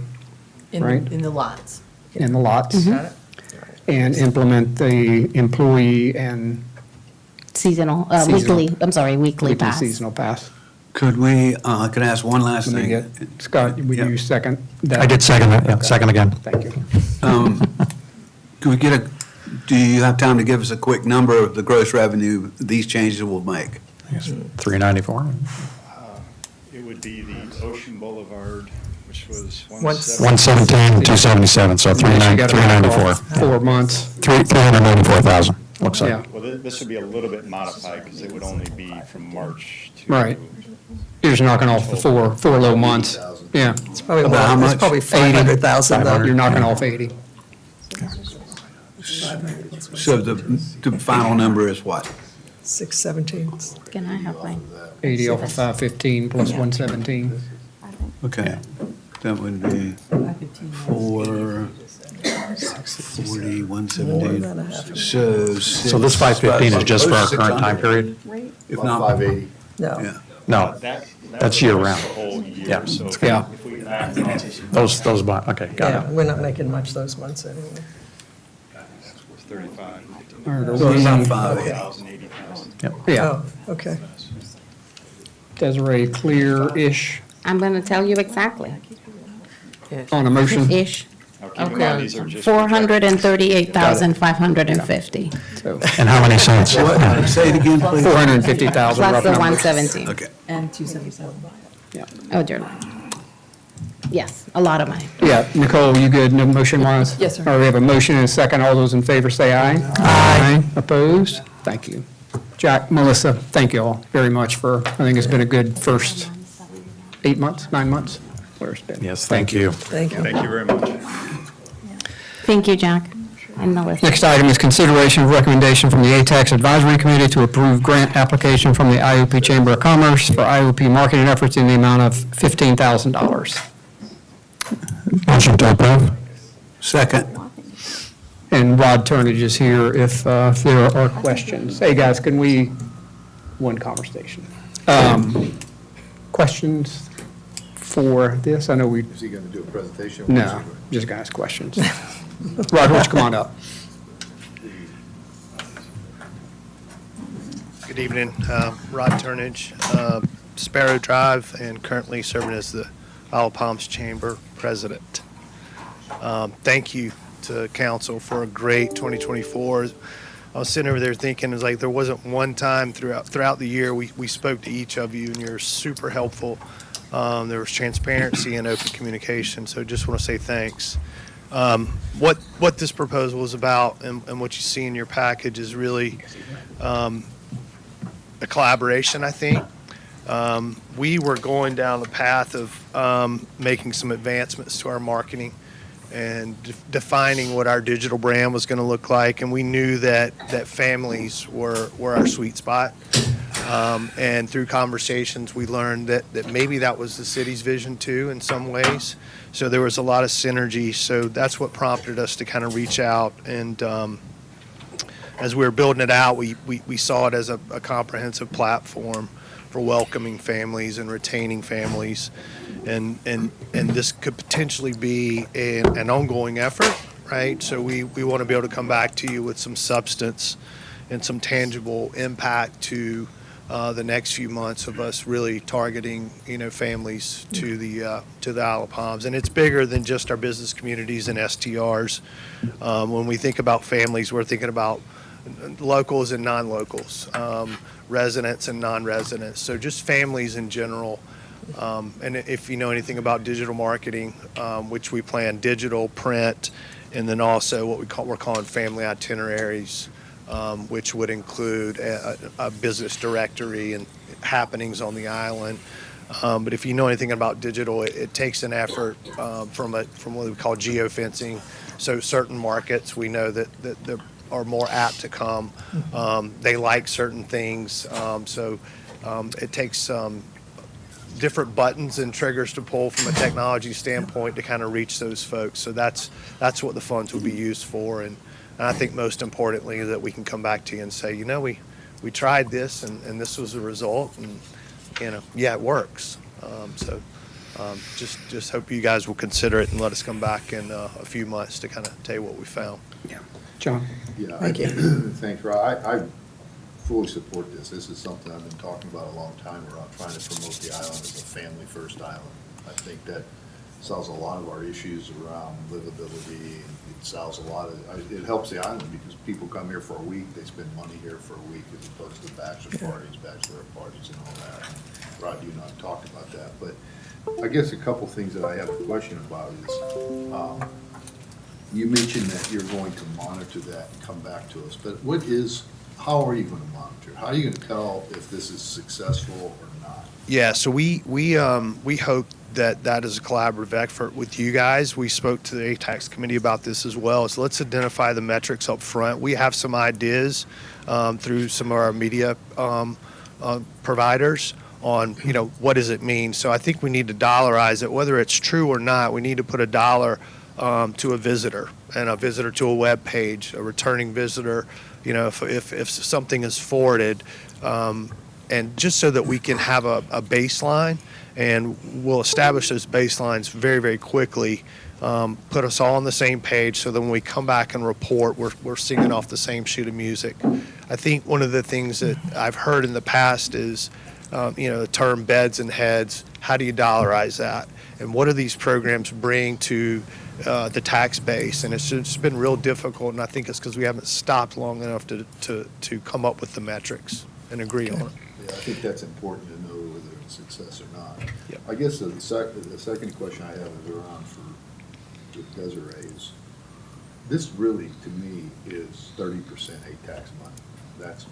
Right. In the lots. in the lots. Got it? And implement the employee and Seasonal, Seasonal. weekly weekly pass. seasonal pass. Could we, can I ask one last Let me thing? get, Scott, would Yeah. you second that? I did second it, yeah, second again. Thank you. Could we get do you have time to give us a quick number of the gross revenue these changes will make? I guess 394. It would be the Ocean Boulevard, which was 117, 277, so You gotta back 394. off 4 months. 394,000, looks Yeah. like. Well, this would be a little bit modified because it would only be from March to. Right. You're just knocking off the four low months. Yeah. it's probably, About how it's much? probably 500,000 though. You're knocking off 80. So the final number is what? 617. Can I have mine? 80 off of 515 plus 117. Okay. That would be 440, 117. So this 515 is just for our current time period? If About not, 580. No. yeah. No, that's year round. The whole year, Yeah. so Yeah. if we back off, Those, okay, got Yeah, it. we're not making much those months anyway. it's 35. All right, are So it's about we- 580. 80,000. Yeah. Oh, okay. Desiree, clear-ish I'm going to tell you exactly. on a motion? Ish. Now, keep in mind, these are just. 438,550, And how many cents? Say it again, please. 450,000 plus rough the number. 117. Okay. And 277. Oh, dear Lord. Yes, a lot of money. Yeah, Nicole, you good, no motion wise? Yes, sir. All right, we have a motion and a second. All those in favor say aye. Aye. Opposed? Thank you. Jack, Melissa, thank you all very much for, I think it's been a good first 8 months, 9 months, where it's been. Yes, thank you. Thank you. Thank you very much. Thank you, Jack and Melissa. Next item is consideration of recommendation from the ATAX Advisory Committee to approve grant application from the IOP Chamber of Commerce for IOP marketing efforts in the amount of $15,000. Motion to approve. Second. And Rod Turnage is here if there are questions. Hey, guys, can we, one conversation. Questions for this? I know we, Is he gonna do a presentation? no, just gonna ask questions. Rod, why don't you come on up? Good evening, Rod Turnage, Sparrow Drive, and currently serving as the Isle of Palms Chamber President. Thank you to council for a great 2024. I was sitting over there thinking, it's like there wasn't one time throughout the year we spoke to each of you, and you're super helpful. There was transparency and open communication, so just want to say thanks. What this proposal is about and what you see in your package is really a collaboration, I think. We were going down the path of making some advancements to our marketing and defining what our digital brand was going to look like, and we knew that families were our sweet spot. And through conversations, we learned that maybe that was the city's vision too in some ways. So there was a lot of synergy. So that's what prompted us to kind of reach out. And as we were building it out, we saw it as a comprehensive platform for welcoming families and retaining families. And this could potentially be an ongoing effort, right? So we want to be able to come back to you with some substance and some tangible impact to the next few months of us really targeting, families to the Isle of Palms. And it's bigger than just our business communities and STRs. When we think about families, we're thinking about locals and non-locals, residents and non-residents. So just families in general. And if you know anything about digital marketing, which we plan digital, print, and then also what we're calling family itineraries, which would include a business directory and happenings on the island. But if you know anything about digital, it takes an effort from what we call geofencing. So certain markets, we know that are more apt to come. They like certain things. So it takes different buttons and triggers to pull from a technology standpoint to kind of reach those folks. So that's what the funds would be used for. And I think most importantly that we can come back to you and say, we tried this and this was the result, and it works. Just hope you guys will consider it and let us come back in a few months to kind of tell you what we found. Yeah. John? Yeah, Thank you. Thanks, Rod. I fully support this. This is something I've been talking about a long time around trying to promote the island as a family-first island. I think that solves a lot of our issues around livability. It solves a lot of, it helps the island because people come here for a week, they spend money here for a week as opposed to bachelor parties and all that. Rod, you and I talked about that, but I guess a couple things that I have a question about is, you mentioned that you're going to monitor that and come back to us, but how are you going to monitor? How are you going to tell if this is successful or not? Yeah, so we hope that is a collaborative effort with you guys. We spoke to the ATAX committee about this as well. So let's identify the metrics up front. We have some ideas through some of our media providers on, what does it mean? So I think we need to dollarize it. Whether it's true or not, we need to put a dollar to a visitor and a visitor to a web page, a returning visitor, if something is forwarded, and just so that we can have a baseline, and we'll establish those baselines very, very quickly, put us all on the same page so that when we come back and report, we're singing off the same sheet of music. I think one of the things that I've heard in the past is, the term beds and heads. How do you dollarize that? And what do these programs bring to the tax base, and it's just been real difficult, and I think it's because we haven't stopped long enough to come up with the metrics and agree on it. Yeah, I think that's important to know whether it's success or not. Yep. I guess the second question I have is around with Desiree is, this really, to me, is 30% tax money. That's,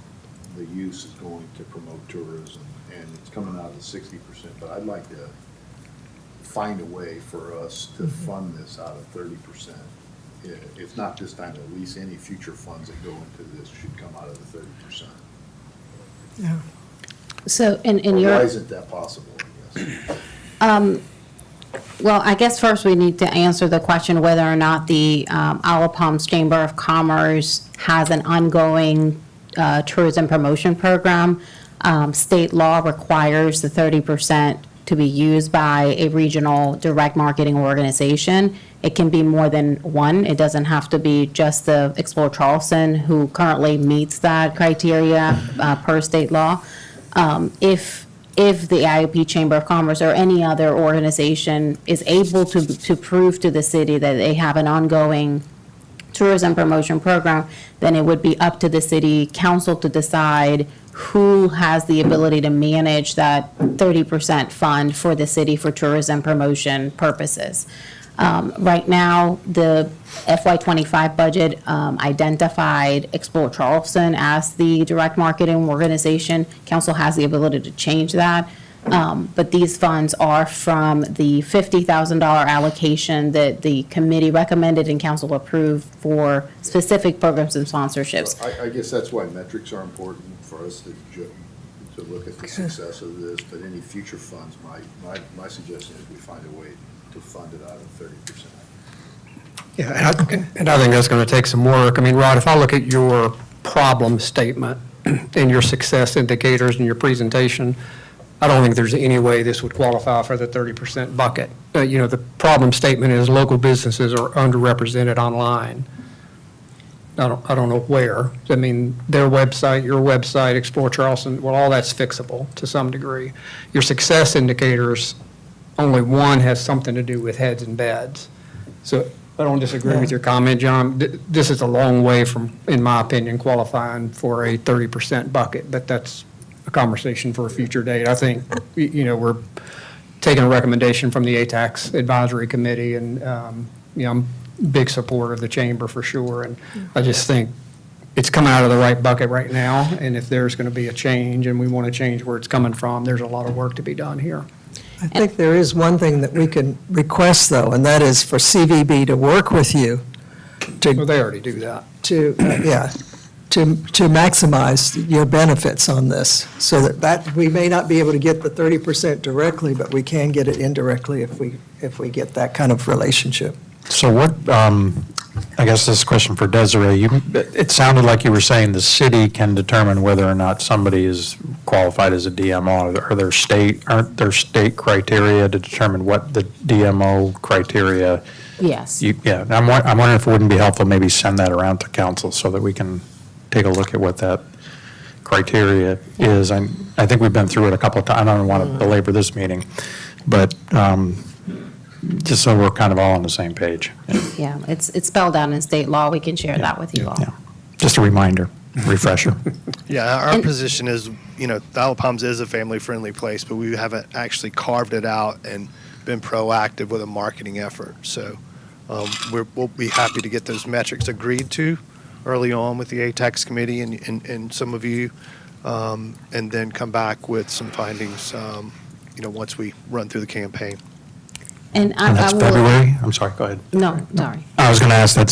the use is going to promote tourism, and it's coming out of the 60%, but I'd like to find a way for us to fund this out of 30%. If not this time, at least any future funds that go into this should come out of the 30%. Yeah. So in Or your. why isn't that possible, I guess? Well, I guess first we need to answer the question whether or not the Isle of Palms Chamber of Commerce has an ongoing tourism promotion program. State law requires the 30% to be used by a regional direct marketing organization. It can be more than one. It doesn't have to be just the Explore Charleston, who currently meets that criteria per state law. If the IOP Chamber of Commerce or any other organization is able to prove to the city that they have an ongoing tourism promotion program, then it would be up to the city council to decide who has the ability to manage that 30% fund for the city for tourism promotion purposes. Right now, the FY25 budget identified Explore Charleston as the direct marketing organization. Council has the ability to change that. But these funds are from the $50,000 allocation that the committee recommended and council approved for specific programs and sponsorships. I guess that's why metrics are important for us to look at the success of this, but any future funds, my suggestion is we find a way to fund it out of 30%. Yeah, and I think that's going to take some work. I mean, Rod, if I look at your problem statement and your success indicators and your presentation, I don't think there's any way this would qualify for the 30% bucket. The problem statement is local businesses are underrepresented online. I don't know where. I mean, their website, your website, Explore Charleston, well, all that's fixable to some degree. Your success indicators, only one has something to do with heads and beds. So I don't disagree with your comment, John. This is a long way from, in my opinion, qualifying for a 30% bucket, but that's a conversation for a future date. I think, we're taking a recommendation from the ATAX Advisory Committee, and, I'm a big supporter of the chamber for sure, and I just think it's coming out of the right bucket right now, and if there's going to be a change and we want to change where it's coming from, there's a lot of work to be done here. I think there is one thing that we can request, though, and that is for CVB to work with you Well, they already do that. to maximize your benefits on this, so that we may not be able to get the 30% directly, but we can get it indirectly if we get that kind of relationship. So what, I guess this is a question for Desiree. It sounded like you were saying the city can determine whether or not somebody is qualified as a DMO. Aren't there state criteria to determine what the DMO criteria? Yes. Yeah, I'm wondering if it wouldn't be helpful, maybe send that around to council so that we can take a look at what that criteria is. I think we've been through it a couple of times. I don't want to belabor this meeting, but just so we're kind of all on the same page. Yeah, it's spelled out in state law. We can share that with you all. Yeah. Just a reminder, refresher. Yeah, our position is, the Isle of Palms is a family-friendly place, but we haven't actually carved it out and been proactive with a marketing effort. So we'll be happy to get those metrics agreed to early on with the ATAX committee and some of you, and then come back with some findings, once we run through the campaign. And And that's February? I'm sorry, go ahead. No, sorry. I was going to ask, we're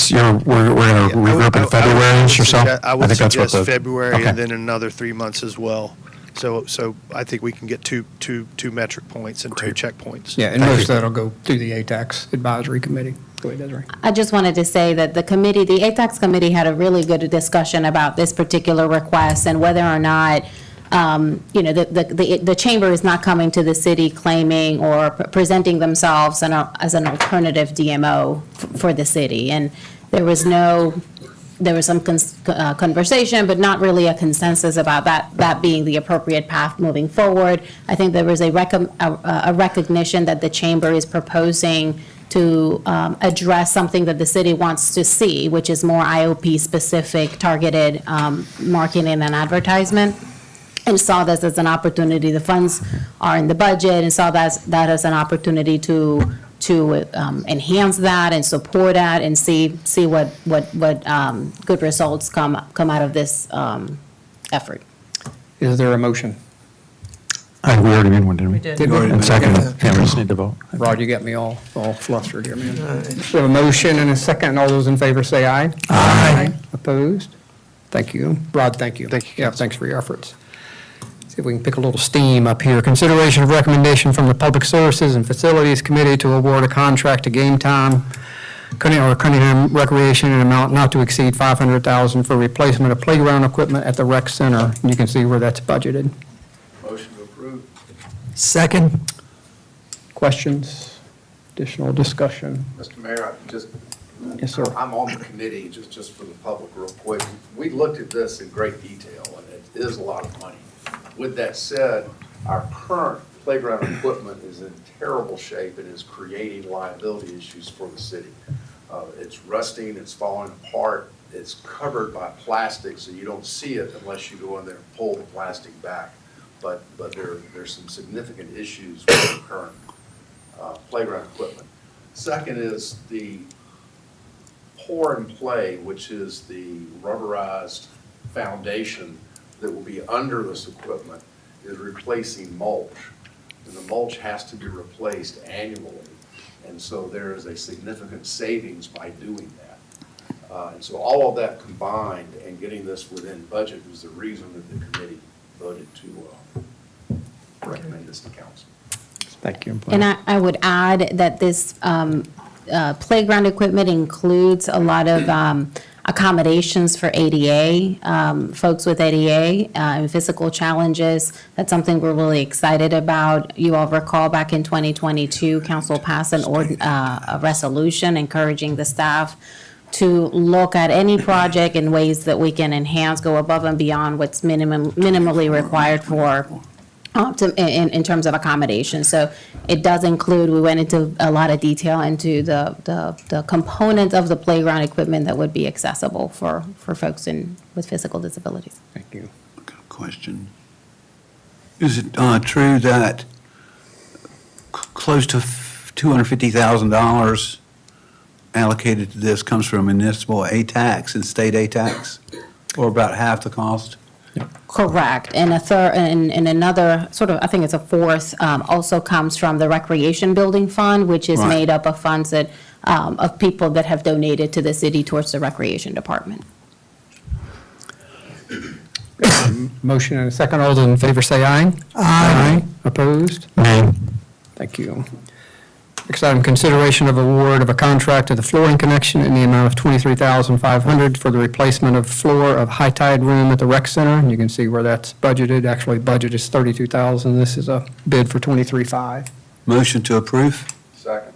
going to regroup in February or so? I would think that's what suggest February okay. and then another 3 months as well. So I think we can get two metric points and two checkpoints. Yeah, and most of that'll go through the ATAX Advisory Committee. Go ahead, Desiree. I just wanted to say that the ATAX committee had a really good discussion about this particular request and whether or not, the chamber is not coming to the city claiming or presenting themselves as an alternative DMO for the city. And there was some conversation, but not really a consensus about that being the appropriate path moving forward. I think there was a recognition that the chamber is proposing address something that the city wants to see, which is more IOP-specific, targeted marketing and advertisement, and saw this as an opportunity. The funds are in the budget, and saw that as an opportunity to enhance that and support that and see what good results come out of this effort. Is there a motion? We already made one, didn't we? did. Did we? And second, yeah, we just need to vote. Rod, you got me all flustered here, man. We have a motion and a second. All those in favor say aye. Aye. Opposed? Thank you. Rod, thank you. Thank you, Yeah, thanks for your efforts. See if we can pick a little steam up here. Consideration of recommendation from the Public Services and Facilities Committee to award a contract to Game Time Cunningham Recreation in an amount not to exceed $500,000 for replacement of playground equipment at the rec center. You can see where that's budgeted. Motion to approve. Second. Questions? Additional discussion? Mr. Mayor, Yes, sir. I'm on the committee, just for the public real quick. We looked at this in great detail, and it is a lot of money. With that said, our current playground equipment is in terrible shape and is creating liability issues for the city. It's rusting, it's falling apart, it's covered by plastic, so you don't see it unless you go in there and pull the plastic back. But there's some significant issues with the current playground equipment. Second is the pour and play, which is the rubberized foundation that will be under this equipment, is replacing mulch. And the mulch has to be replaced annually. And so there is a significant savings by doing that. And so all of that combined and getting this within budget was the reason that the committee voted to recommend this to council. Thank you. And I would add that this playground equipment includes a lot of accommodations for ADA, folks with ADA and physical challenges. That's something we're really excited about. You all recall back in 2022, council passed a resolution encouraging the staff to look at any project in ways that we can enhance, go above and beyond what's minimally required for in terms of accommodation. So it does include, we went into a lot of detail into the components of the playground equipment that would be accessible for folks with physical disabilities. Thank you. Question. Is it true that close to $250,000 allocated to this comes from municipal A-tax and state A-tax, or about half the cost? Correct. And and another sort of, I think it's a fourth, also comes from the Recreation Building Fund, which is Right. made up of funds that, of people that have donated to the city towards the Recreation Department. Motion and a second. All those in favor say aye. Aye. Opposed? Nay. Thank you. Next item, consideration of award of a contract to the Flooring Connection in the amount of $23,500 for the replacement of floor of high tide room at the rec center. And you can see where that's budgeted. Actually, budget is $32,000. This is a bid for $23,500. Motion to approve? Second.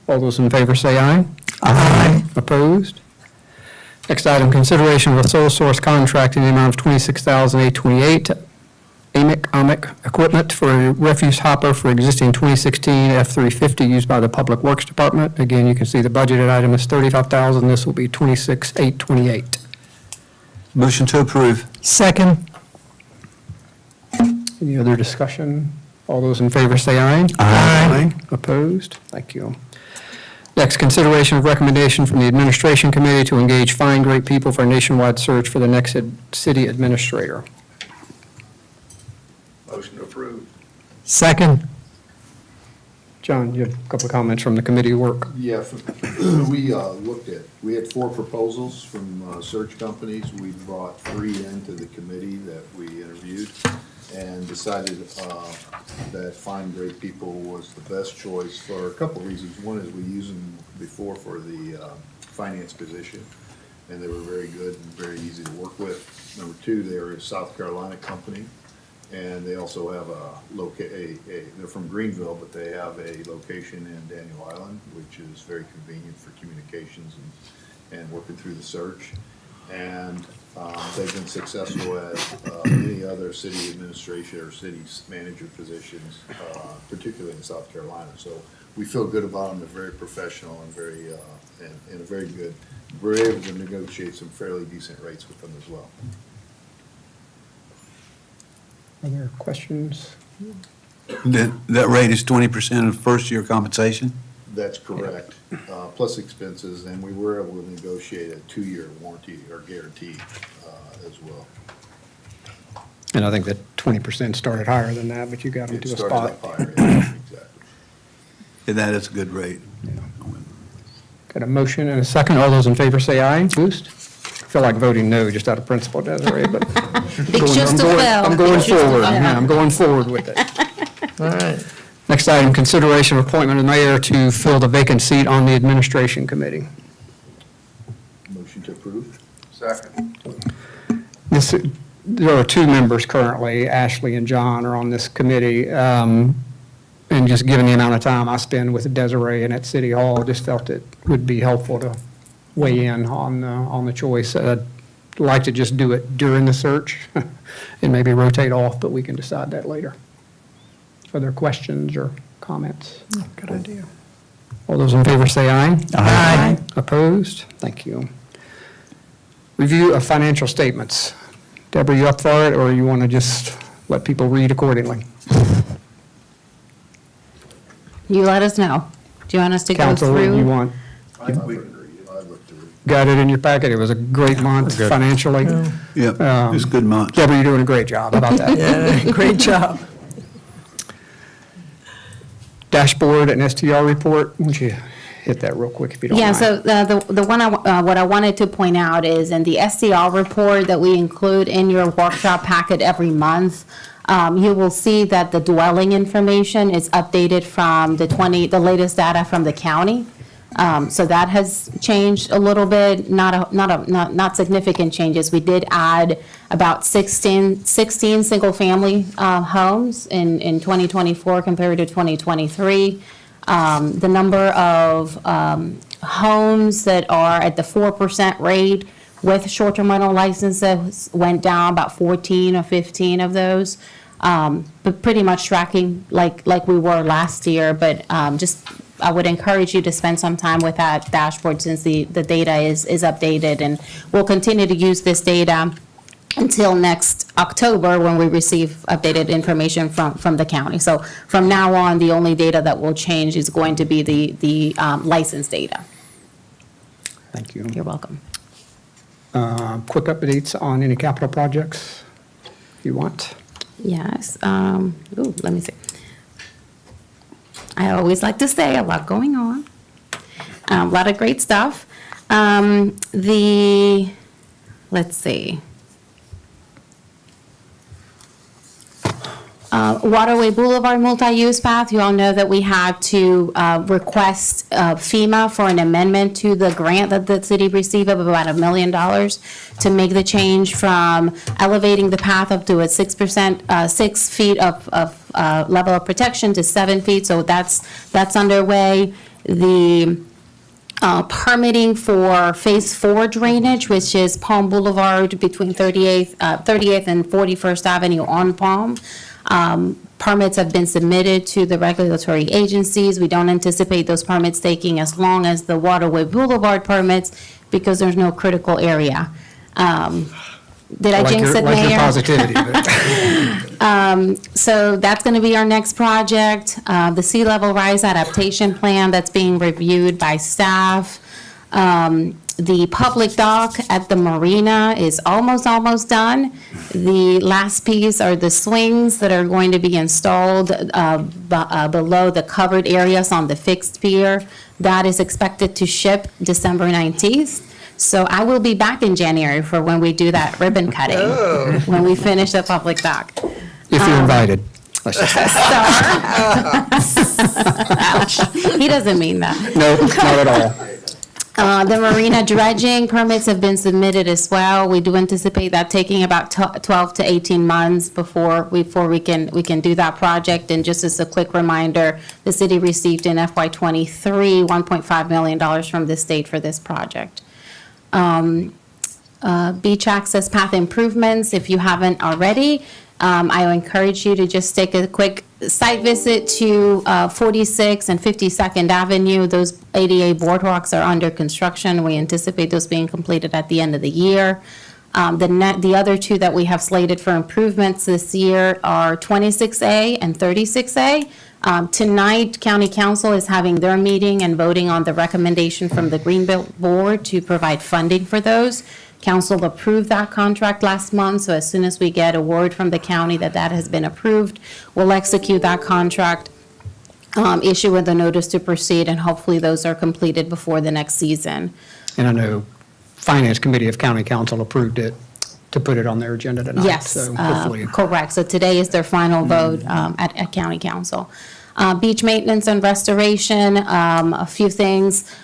All those in favor say aye. Aye. Opposed? Next item, consideration of a sole source contract in the amount of $26,828 AMIC equipment for a refuse hopper for existing 2016 F-350 used by the Public Works Department. Again, you can see the budgeted item is $35,000. This will be $26,828. Motion to approve? Second. Any other discussion? All those in favor say aye. Aye. Opposed? Thank you. Next, consideration of recommendation from the Administration Committee to engage Find Great People for a nationwide search for the next city administrator. Motion to approve. Second. John, you have a couple of comments from the committee work. Yeah, we had 4 proposals from search companies. We brought 3 into the committee that we interviewed and decided that Find Great People was the best choice for a couple of reasons. One is we used them before for the finance position, and they were very good and very easy to work with. Number 2, they're a South Carolina company. And they also have they're from Greenville, but they have a location in Daniel Island, which is very convenient for communications and working through the search. And they've been successful at many other city administration or city manager positions, particularly in South Carolina. So we feel good about them. They're very professional and very, and a very good. We're able to negotiate some fairly decent rates with them as well. Other questions? That rate is 20% of first-year compensation? That's correct, plus expenses, and we were able to negotiate a 2-year warranty or guarantee as well. And I think that 20% started higher than that, but you got them It to a started spot. up higher, yeah, exactly. And that is a good rate. Got a motion and a second. All those in favor say aye. Boost. I feel like voting no, just out of principle, Desiree, but Big shoes to fill. I'm going Big shoes to forward. fill. Yeah, I'm going forward with it. All right. Next item, consideration of appointment of the mayor to fill the vacant seat on the administration committee. Motion to approve? Second. There are two members currently, Ashley and John, are on this committee. And just given the amount of time I spend with Desiree and at City Hall, just felt it would be helpful to weigh in on the choice. I'd like to just do it during the search and maybe rotate off, but we can decide that later. Are there questions or comments? Good idea. All those in favor say aye. Aye. Opposed? Thank you. Review of financial statements. Deborah, you up for it, or you want to just let people read accordingly? You let us know. Do you want us to go Council, through? you want, I looked through it. got it in your packet? It was a great month Good. financially. Yep, it's a good month. Deborah, you're doing a great job. How about that? Yeah, great job. Dashboard and STR report, why don't you hit that real quick if you don't Yeah, mind? so the one, what I wanted to point out is in the SDR report that we include in your workshop packet every month, you will see that the dwelling information is updated from the latest data from the county. So that has changed a little bit, not significant changes. We did add about 16 single-family homes in 2024 compared to 2023. The number of homes that are at the 4% rate with short-term rental licenses went down about 14 or 15 of those, but pretty much tracking like we were last year. But just I would encourage you to spend some time with that dashboard since the data is updated, and we'll continue to use this data until next October when we receive updated information from the county. So from now on, the only data that will change is going to be the license data. Thank you. You're welcome. Quick updates on any capital projects if you want. Yes, let me see. I always like to say a lot going on, a lot of great stuff. Let's see. Waterway Boulevard multi-use path, you all know that we had to request FEMA for an amendment to the grant that the city received of about $1 million to make the change from elevating the path up to a 6 feet of level of protection to 7 feet, so that's underway. The permitting for Phase 4 drainage, which is Palm Boulevard between 38th and 41st Avenue on Palm. Permits have been submitted to the regulatory agencies. We don't anticipate those permits taking as long as the Waterway Boulevard permits because there's no critical area. Did I jinx it, Like your Mayor? positivity. So that's going to be our next project. The sea level rise adaptation plan that's being reviewed by staff. The public dock at the marina is almost done. The last piece are the swings that are going to be installed below the covered areas on the fixed pier. That is expected to ship December 19th. So I will be back in January for when we do that ribbon cutting, when we finish the public dock. If you're invited. Let's just say. Ouch. He doesn't mean that. No, not at all. The marina dredging permits have been submitted as well. We do anticipate that taking about 12 to 18 months before we can do that project. And just as a quick reminder, the city received in FY '23 $1.5 million from the state for this project. Beach access path improvements, if you haven't already, I encourage you to just take a quick site visit to 46 and 52nd Avenue. Those ADA boardwalks are under construction. We anticipate those being completed at the end of the year. The other two that we have slated for improvements this year are 26A and 36A. Tonight, County Council is having their meeting and voting on the recommendation from the Greenbelt Board to provide funding for those. Council approved that contract last month, so as soon as we get a word from the county that that has been approved, we'll execute that contract, issue with a notice to proceed, and hopefully those are completed before the next season. And I know Finance Committee of County Council approved it to put it on their agenda tonight. Yes, So hopefully, correct. So today is their final vote at County Council. Beach maintenance and restoration, a few things.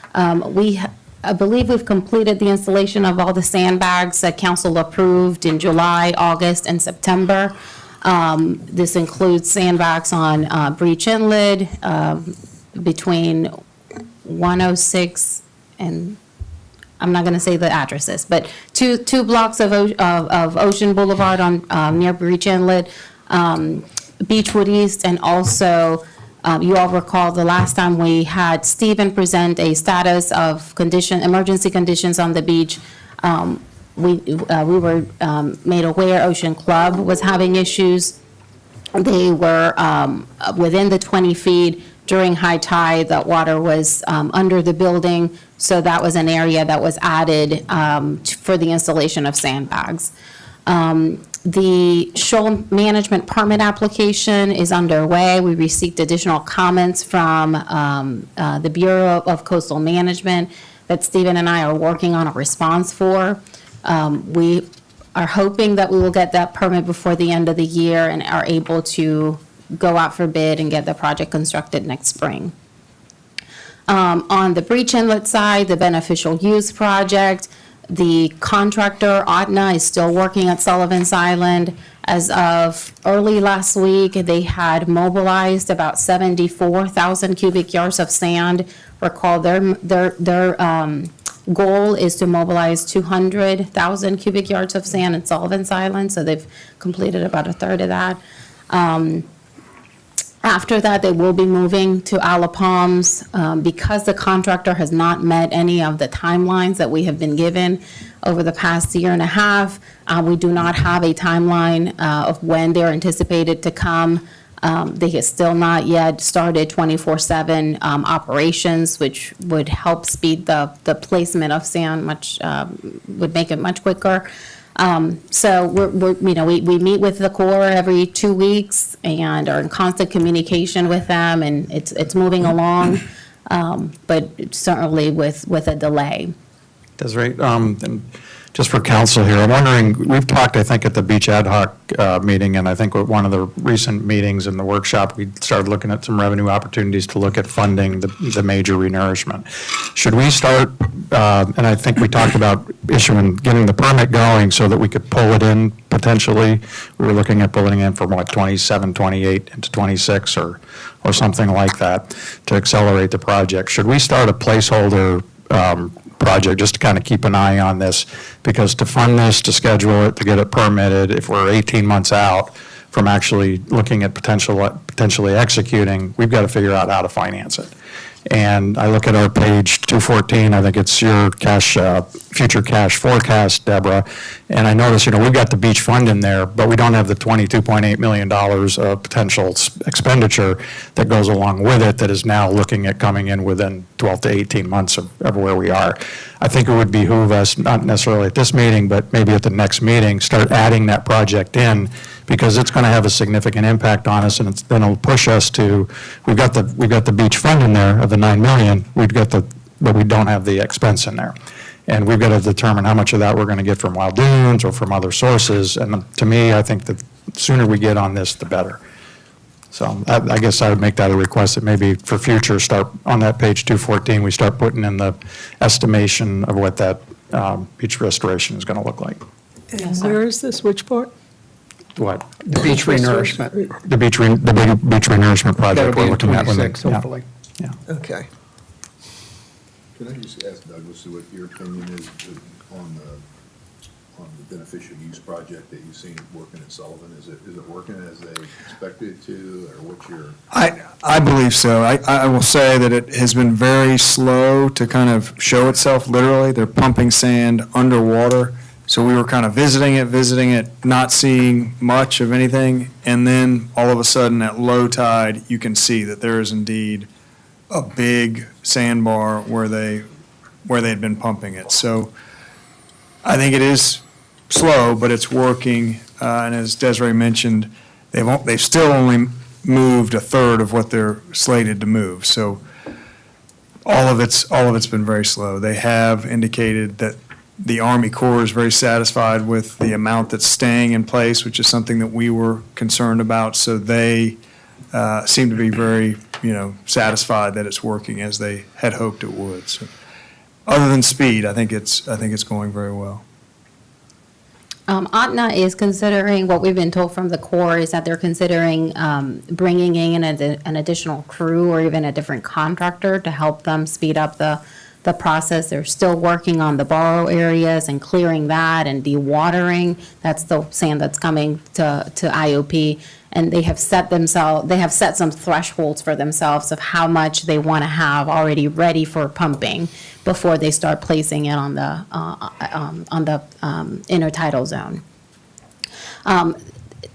I believe we've completed the installation of all the sandbags that council approved in July, August, and September. This includes sandbags on Breach Inlet, between 106 and, I'm not going to say the addresses, but two blocks of Ocean Boulevard on near Breach Inlet, Beechwood East, and also, you all recall the last time we had Stephen present a status of emergency conditions on the beach. We were made aware Ocean Club was having issues. They were within the 20 feet. During high tide, the water was under the building, so that was an area that was added for the installation of sandbags. The shoal management permit application is underway. We received additional comments from the Bureau of Coastal Management that Stephen and I are working on a response for. We are hoping that we will get that permit before the end of the year and are able to go out for bid and get the project constructed next spring. On the Breach Inlet side, the beneficial use project, the contractor, Autna, is still working at Sullivan's Island. As of early last week, they had mobilized about 74,000 cubic yards of sand. Recall their goal is to mobilize 200,000 cubic yards of sand at Sullivan's Island, so they've completed about a third of that. After that, they will be moving to Isle of Palms. Because the contractor has not met any of the timelines that we have been given over the past year and a half, we do not have a timeline of when they're anticipated to come. They have still not yet started 24/7 operations, which would help speed the placement of sand would make it much quicker. So we meet with the Corps every 2 weeks and are in constant communication with them, and it's moving along, but certainly with a delay. Desiree, and just for council here, I'm wondering, we've talked, I think, at the beach ad hoc meeting, and I think at one of the recent meetings in the workshop, we started looking at some revenue opportunities to look at funding the major renourishment. Should we start, and I think we talked about getting the permit going so that we could pull it in potentially. We were looking at pulling in from 27, 28 into 26 or something like that to accelerate the project. Should we start a placeholder project, just to kind of keep an eye on this, because to fund this, to schedule it, to get it permitted, if we're 18 months out from actually looking at potentially executing, we've got to figure out how to finance it. And I look at our page 214, I think it's your future cash forecast, Deborah, and I notice, we've got the beach fund in there, but we don't have the $22.8 million of potential expenditure that goes along with it that is now looking at coming in within 12 to 18 months of where we are. I think it would behoove us, not necessarily at this meeting, but maybe at the next meeting, start adding that project in, because it's going to have a significant impact on us, and then it'll push us to, we've got the beach fund in there of the $9 million, but we don't have the expense in there. And we've got to determine how much of that we're going to get from Wild Dunes or from other sources. And to me, I think the sooner we get on this, the better. So I guess I would make that a request that maybe for future, start on that page 214, we start putting in the estimation of what that beach restoration is going to look like. And where is this, which part? What? The beach renourishment. The beach renourishment project That'll be we're in looking at. 26, hopefully. Yeah. Okay. Can I just ask Douglas what your opinion is on the beneficial use project that you've seen working at Sullivan? Is it working as they expected it to, or what's your? I believe so. I will say that it has been very slow to kind of show itself literally. They're pumping sand underwater. So we were kind of visiting it, not seeing much of anything. And then all of a sudden at low tide, you can see that there is indeed a big sandbar where they had been pumping it. So I think it is slow, but it's working. And as Desiree mentioned, they've still only moved a third of what they're slated to move. So all of it's been very slow. They have indicated that the Army Corps is very satisfied with the amount that's staying in place, which is something that we were concerned about. So they seem to be very, satisfied that it's working as they had hoped it would. So other than speed, I think it's going very well. OTNA is considering, what we've been told from the Corps is that they're considering bringing in an additional crew or even a different contractor to help them speed up the process. They're still working on the borrow areas and clearing that and dewatering. That's the sand that's coming to IOP. And they have set some thresholds for themselves of how much they want to have already ready for pumping before they start placing it on the intertidal zone.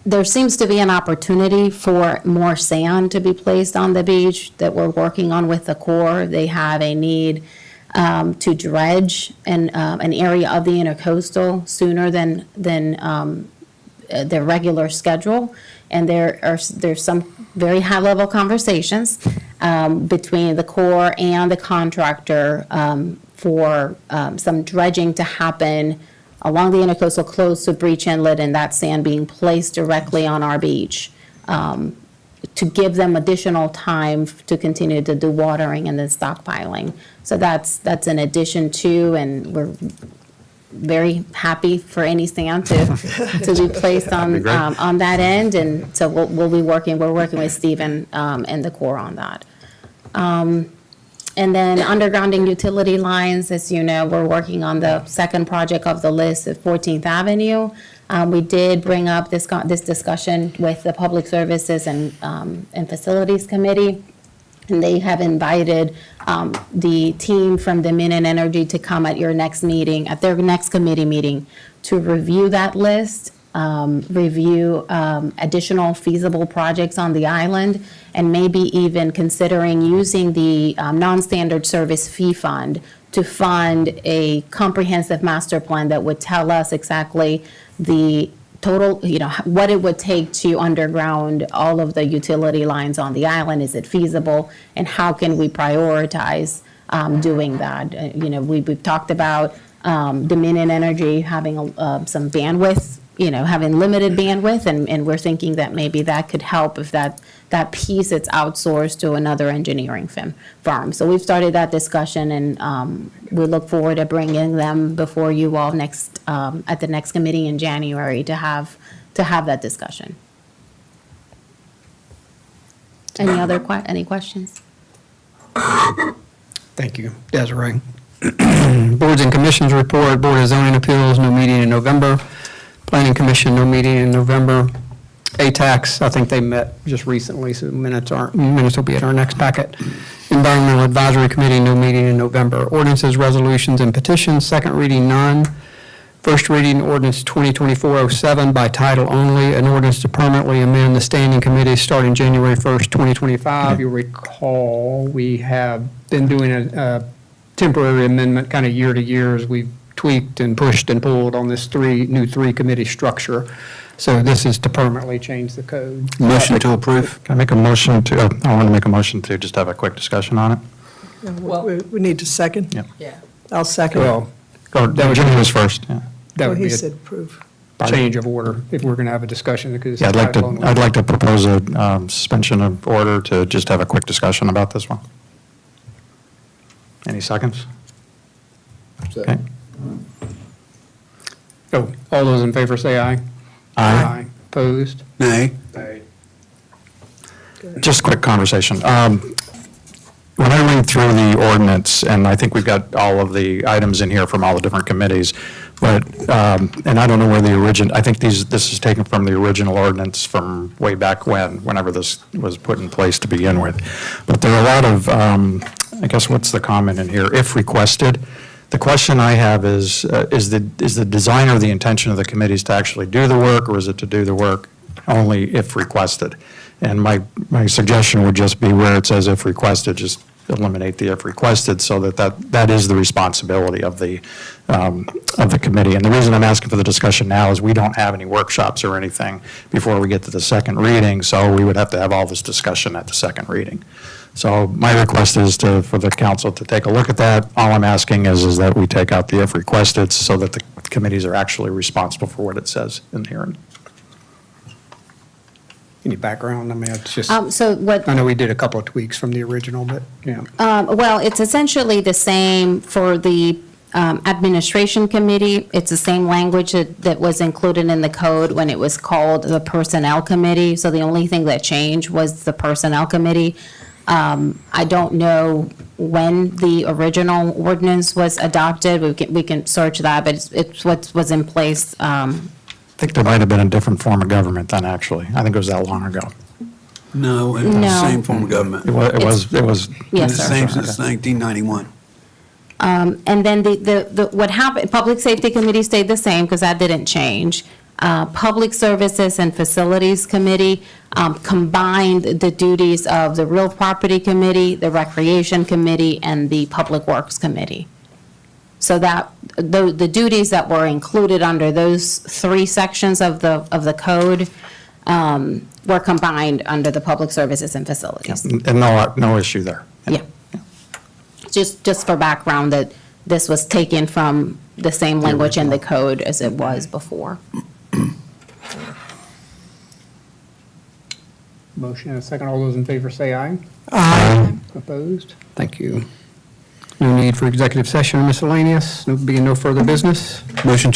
There seems to be an opportunity for more sand to be placed on the beach that we're working on with the Corps. They have a need to dredge an area of the intercoastal sooner than their regular schedule. And there's some very high-level conversations between the Corps and the contractor for some dredging to happen along the intercoastal close to Breach Inlet, and that sand being placed directly on our beach to give them additional time to continue to do watering and then stockpiling. So that's an addition to, and we're very happy for any sand to be placed on that end. And so we're working with Stephen and the Corps on that. And then undergrounding utility lines, as you know, we're working on the second project of the list at 14th Avenue. We did bring up this discussion with the Public Services and Facilities Committee. And they have invited the team from Dominion Energy to come at their next committee meeting, to review that list, review additional feasible projects on the island, and maybe even considering using the non-standard service fee fund to fund a comprehensive master plan that would tell us exactly the total, what it would take to underground all of the utility lines on the island. Is it feasible? And how can we prioritize doing that? We've talked about Dominion Energy having some bandwidth, having limited bandwidth, and we're thinking that maybe that could help if that piece is outsourced to another engineering firm. So we've started that discussion, and we look forward to bringing them before you all at the next committee in January to have that discussion. Any questions? Thank you, Desiree. Boards and Commissions report, Board of Zoning Appeals, no meeting in November. Planning Commission, no meeting in November. ATAX, I think they met just recently, so minutes will be at our next packet. Environmental Advisory Committee, no meeting in November. Ordinances, resolutions, and petitions, second reading, none. First reading, ordinance 2024-07 by title only, an ordinance to permanently amend the standing committee starting January 1st, 2025. You'll recall, we have been doing a temporary amendment kind of year to year as we've tweaked and pushed and pulled on this new three committee structure. So this is to permanently change the code. Motion to approve. Can I make a motion to, I want to make a motion to just have a quick discussion on it? We need to second? Yep. Yeah. I'll second. Well, Jimmy was first, yeah. that would He be said a approve. change of order if we're going to have a discussion. Because Yeah, I'd like to propose a suspension of order to just have a quick discussion about this one. Any seconds? Okay. Oh, all those in favor say aye. Aye. Opposed? Nay. Just a quick conversation. When I read through the ordinance, and I think we've got all of the items in here from all the different committees, But, and I don't know where I think this is taken from the original ordinance from way back whenever this was put in place to begin with. But there are a lot of, I guess, what's the comment in here? If requested. The question I have is the design or the intention of the committees to actually do the work, or is it to do the work only if requested? And my suggestion would just be where it says if requested, just eliminate the if requested, so that is the responsibility of the committee. And the reason I'm asking for the discussion now is we don't have any workshops or anything before we get to the second reading, so we would have to have all this discussion at the second reading. So my request is for the council to take a look at that. All I'm asking is that we take out the if requested so that the committees are actually responsible for what it says in here. Any background? I mean, it's just, So what, I know we did a couple of tweaks from the original, but, yeah. well, it's essentially the same for the administration committee. It's the same language that was included in the code when it was called the personnel committee. So the only thing that changed was the personnel committee. I don't know when the original ordinance was adopted. We can search that, but it's what was in place. I think there might have been a different form of government then, actually. I think it was that long ago. No, it was the same form of government. It was. Yes, It's the sir. same since 1991. And then what happened, Public Safety Committee stayed the same because that didn't change. Public Services and Facilities Committee combined the duties of the Real Property Committee, the Recreation Committee, and the Public Works Committee. So that, the duties that were included under those three sections of the code were combined under the Public Services and Facilities. And no issue there. Yeah. Just for background, that this was taken from the same language in the code as it was before. Motion and a second. All those in favor say aye. Aye. Opposed? Thank you. No need for executive session or miscellaneous. Being no further business. Motion